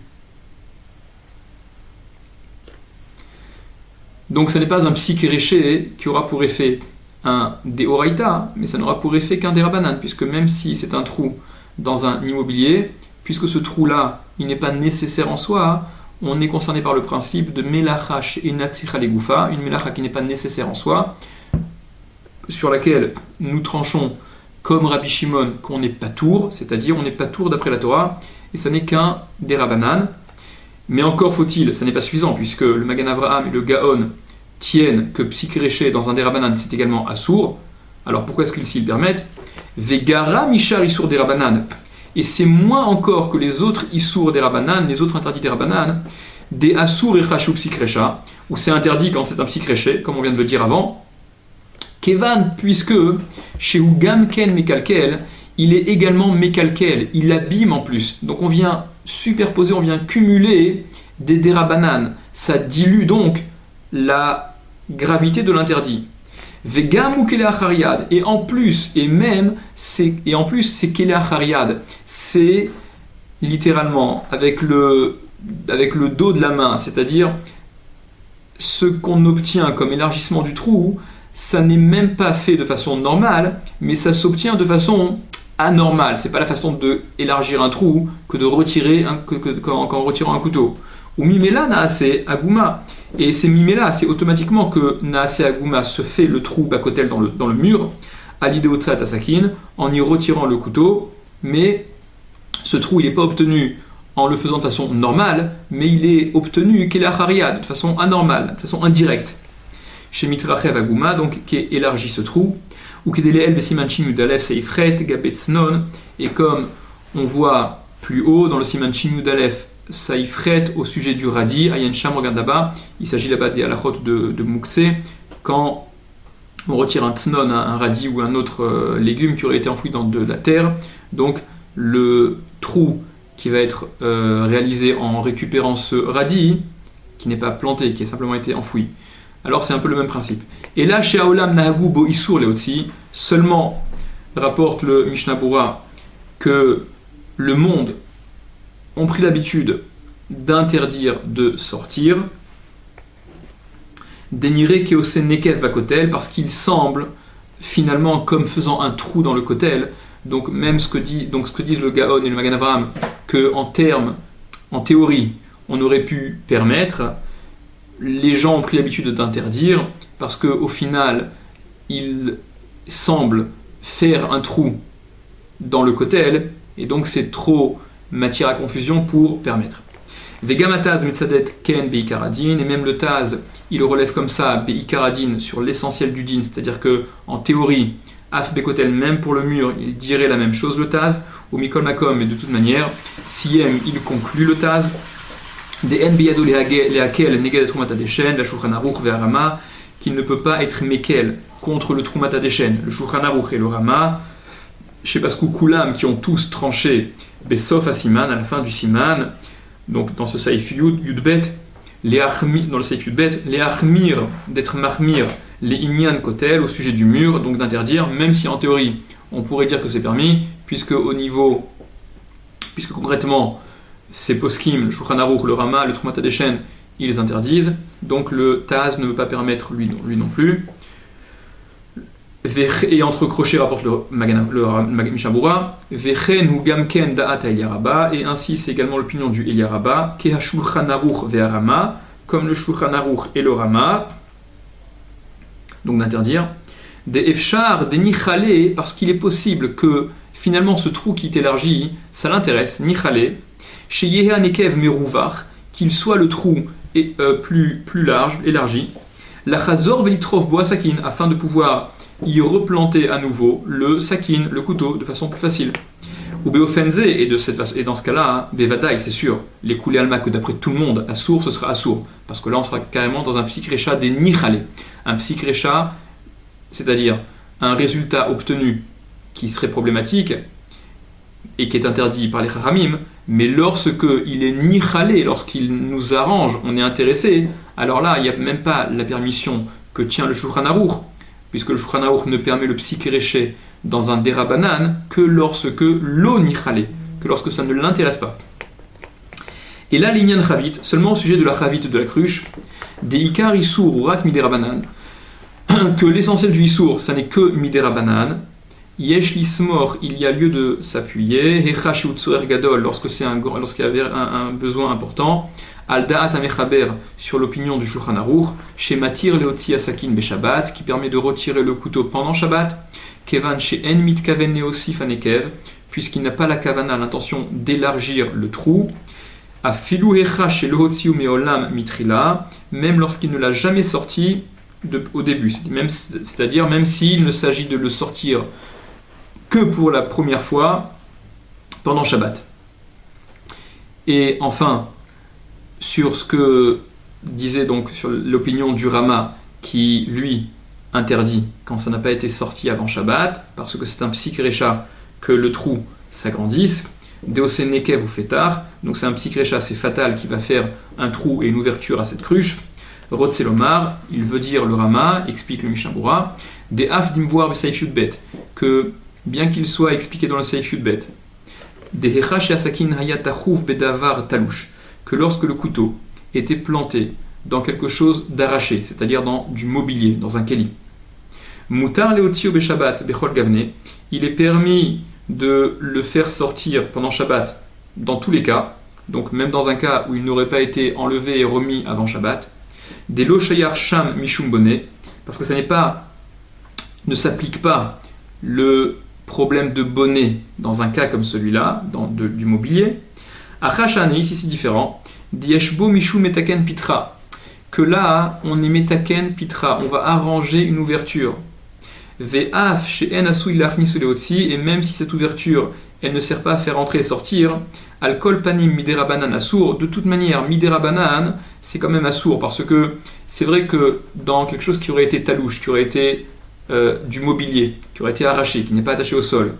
Donc ce n'est pas un psikéréché qui aura pour effet un deoraita, mais ça n'aura pour effet qu'un derabanan, puisque même si c'est un trou dans un immobilier, puisque ce trou-là, il n'est pas nécessaire en soi, on est concerné par le principe de melacha she'ena tzricha le'gufa, une melacha qui n'est pas nécessaire en soi, sur laquelle nous tranchons comme Rabbi Shimon qu'on n'est pas tour, c'est-à-dire on n'est pas tour d'après la Torah, et ça n'est qu'un derabanan. Mais encore faut-il, ça n'est pas suffisant, puisque le Magan Avraham et le Gaon tiennent que psikéréché dans un derabanan c'est également assour. Alors pourquoi est-ce qu'ils s'y permettent? Vegara mishar issour derabanan. Et c'est moins encore que les autres issour derabanan, les autres interdits derabanan, des assour et chashou psikresha, où c'est interdit quand c'est un psikréché, comme on vient de le dire avant. Kevan, puisque chez Ugam Ken Mekalkel, il est également Mekalkel, il abîme en plus. Donc on vient superposer, on vient cumuler des derabanan. Ça dilue donc la gravité de l'interdit. Vegam ou Keleachariad, et en plus c'est Keleachariad, c'est littéralement avec le dos de la main, c'est-à-dire ce qu'on obtient comme élargissement du trou, ça n'est même pas fait de façon normale, mais ça s'obtient de façon anormale. C'est pas la façon de élargir un trou que de retirer qu'en retirant un couteau. Ou mimela naase aguma. Et c'est mimela, c'est automatiquement que naase aguma se fait le trou bakotel dans le mur, à l'idéotsat asakin, en y retirant le couteau, mais ce trou il n'est pas obtenu en le faisant de façon normale, mais il est obtenu kelachariad, de façon anormale, de façon indirecte. Chez mitrachev aguma, donc qui élargit ce trou, ou kedeleel besimanchin yudalef seifret gabetznon, et comme on voit plus haut dans le simanchin yudalef saifret au sujet du radis, ayen sham, regarde là-bas, il s'agit là-bas des halachot de Mouktsé, quand on retire un tsnon, un radis ou un autre légume qui aurait été enfoui dans de la terre. Donc le trou qui va être réalisé en récupérant ce radis, qui n'est pas planté, qui a simplement été enfoui. Alors c'est un peu le même principe. Et là, chez Aolam Nahagu Bo Isur Leotzi, seulement rapporte le Mishnah Bura que le monde ont pris l'habitude d'interdire de sortir, déniré Keose Nekev Bakotel, parce qu'il semble finalement comme faisant un trou dans le kotel. Donc même ce que disent le Gaon et le Magan Avraham, que en théorie, on aurait pu permettre, les gens ont pris l'habitude d'interdire, parce qu'au final, il semble faire un trou dans le kotel, et donc c'est trop matière à confusion pour permettre. Vegamataz metzadet ken beikaradin, et même le taz, il le relève comme ça, beikaradin, sur l'essentiel du din, c'est-à-dire que en théorie, af bekotel, même pour le mur, il dirait la même chose le taz, ou mikol makom, et de toute manière, siem, il conclut le taz, des en biyado lehakel negedet trumat adeshen, la shulchan aruch ve'arama, qu'il ne peut pas être mekel contre le trumat adeshen, le shulchan aruch et le rama, chez Paskou Koulam, qui ont tous tranché Besof à Siman, à la fin du Siman, donc dans ce Saïf Yudbet, dans le Saïf Yudbet, les Achmir, d'être Mahmir, les Inyan Kotel, au sujet du mur, donc d'interdire, même si en théorie on pourrait dire que c'est permis, puisque concrètement c'est Poskim, le Shulchan Aruch, le Rama, le Trumat Adeshen, ils interdisent, donc le Taz ne veut pas permettre lui non plus. Et entre crochets rapporte le Mishnah Bura, Vechen hu gamken da'at Eliaraba, et ainsi c'est également l'opinion du Eliaraba, Keha Shulchan Aruch ve'arama, comme le Shulchan Aruch et le Rama, donc d'interdire, des Efshar, des Nichale, parce qu'il est possible que finalement ce trou qui est élargi, ça l'intéresse, Nichale, chez Yeha Nekev Meruvach, qu'il soit le trou plus large, élargi, la Chazor Velitrov Boasakin, afin de pouvoir y replanter à nouveau le sakin, le couteau, de façon plus facile. Ou Beofenze, et dans ce cas-là, Bevadaï, c'est sûr, les coulées alma que d'après tout le monde, Assour, ce sera Assour, parce que là on sera carrément dans un psychrécha des Nichale. Un psychrécha, c'est-à-dire un résultat obtenu qui serait problématique et qui est interdit par les Chachamim, mais lorsque il est Nichale, lorsqu'il nous arrange, on est intéressé, alors là il n'y a même pas la permission que tient le Shulchan Aruch, puisque le Shulchan Aruch ne permet le psychréché dans un derabanan que lorsque l'eau nichale, que lorsque ça ne l'intéresse pas. Et là, l'inyan chavit, seulement au sujet de la chavit de la cruche, des ikar isur ou rak miderabanan, que l'essentiel du isur, ça n'est que miderabanan, yesh lismor, il y a lieu de s'appuyer, hechash utsuer gadol, lorsqu'il y avait un besoin important, al da'at amechaber, sur l'opinion du Shulchan Aruch, chez Matir leotzi asakin beshabbat, qui permet de retirer le couteau pendant Shabbat, kevan chez en mitkaven neosif anekev, puisqu'il n'a pas la kavana, l'intention d'élargir le trou, a filou hecha chez leotzi meolam mitrila, même lorsqu'il ne l'a jamais sorti au début, c'est-à-dire même s'il ne s'agit de le sortir que pour la première fois pendant Shabbat. Et enfin, sur ce que disait donc sur l'opinion du Rama, qui lui interdit quand ça n'a pas été sorti avant Shabbat, parce que c'est un psychrécha que le trou s'agrandisse, Deose Nekev ou Fetar, donc c'est un psychrécha, c'est fatal, qui va faire un trou et une ouverture à cette cruche. Rotzelomar, il veut dire le Rama, explique le Mishnah Bura, des Af d'imvoir Saif Yudbet, que bien qu'il soit expliqué dans le Saif Yudbet, des Hechash Asakin Hayatachouv Bedavar Talouch, que lorsque le couteau était planté dans quelque chose d'arraché, c'est-à-dire dans du mobilier, dans un keli, Mutar leotio beshabbat bechol gavne, il est permis de le faire sortir pendant Shabbat dans tous les cas, donc même dans un cas où il n'aurait pas été enlevé et remis avant Shabbat, des lo shayar sham mishum bonnet, parce que ça ne s'applique pas le problème de bonnet dans un cas comme celui-là, du mobilier. Achashan, ici c'est différent, dieshbo mishum metaken pitra, que là on est metaken pitra, on va arranger une ouverture. Ve'af she'en asui lachnisu leotzi, et même si cette ouverture elle ne sert pas à faire entrer et sortir, al kol panim miderabanan asur, de toute manière miderabanan c'est quand même asur, parce que c'est vrai que dans quelque chose qui aurait été talouche, qui aurait été du mobilier qui aurait été arraché, qui n'est pas attaché au sol,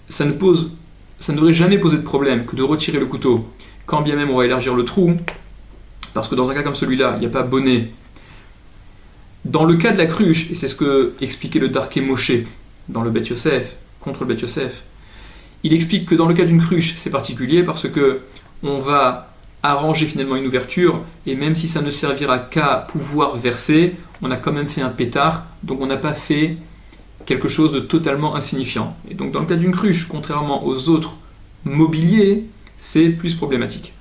ça ne devrait jamais poser de problème que de retirer le couteau, quand bien même on va élargir le trou, parce que dans un cas comme celui-là, il n'y a pas bonnet. Dans le cas de la cruche, et c'est ce que expliquait le Darké Moshe dans le Bet Yosef, contre le Bet Yosef, il explique que dans le cas d'une cruche, c'est particulier parce que on va arranger finalement une ouverture, et même si ça ne servira qu'à pouvoir verser, on a quand même fait un pétard, donc on n'a pas fait quelque chose de totalement insignifiant. Et donc dans le cas d'une cruche, contrairement aux autres mobiliers, c'est plus problématique.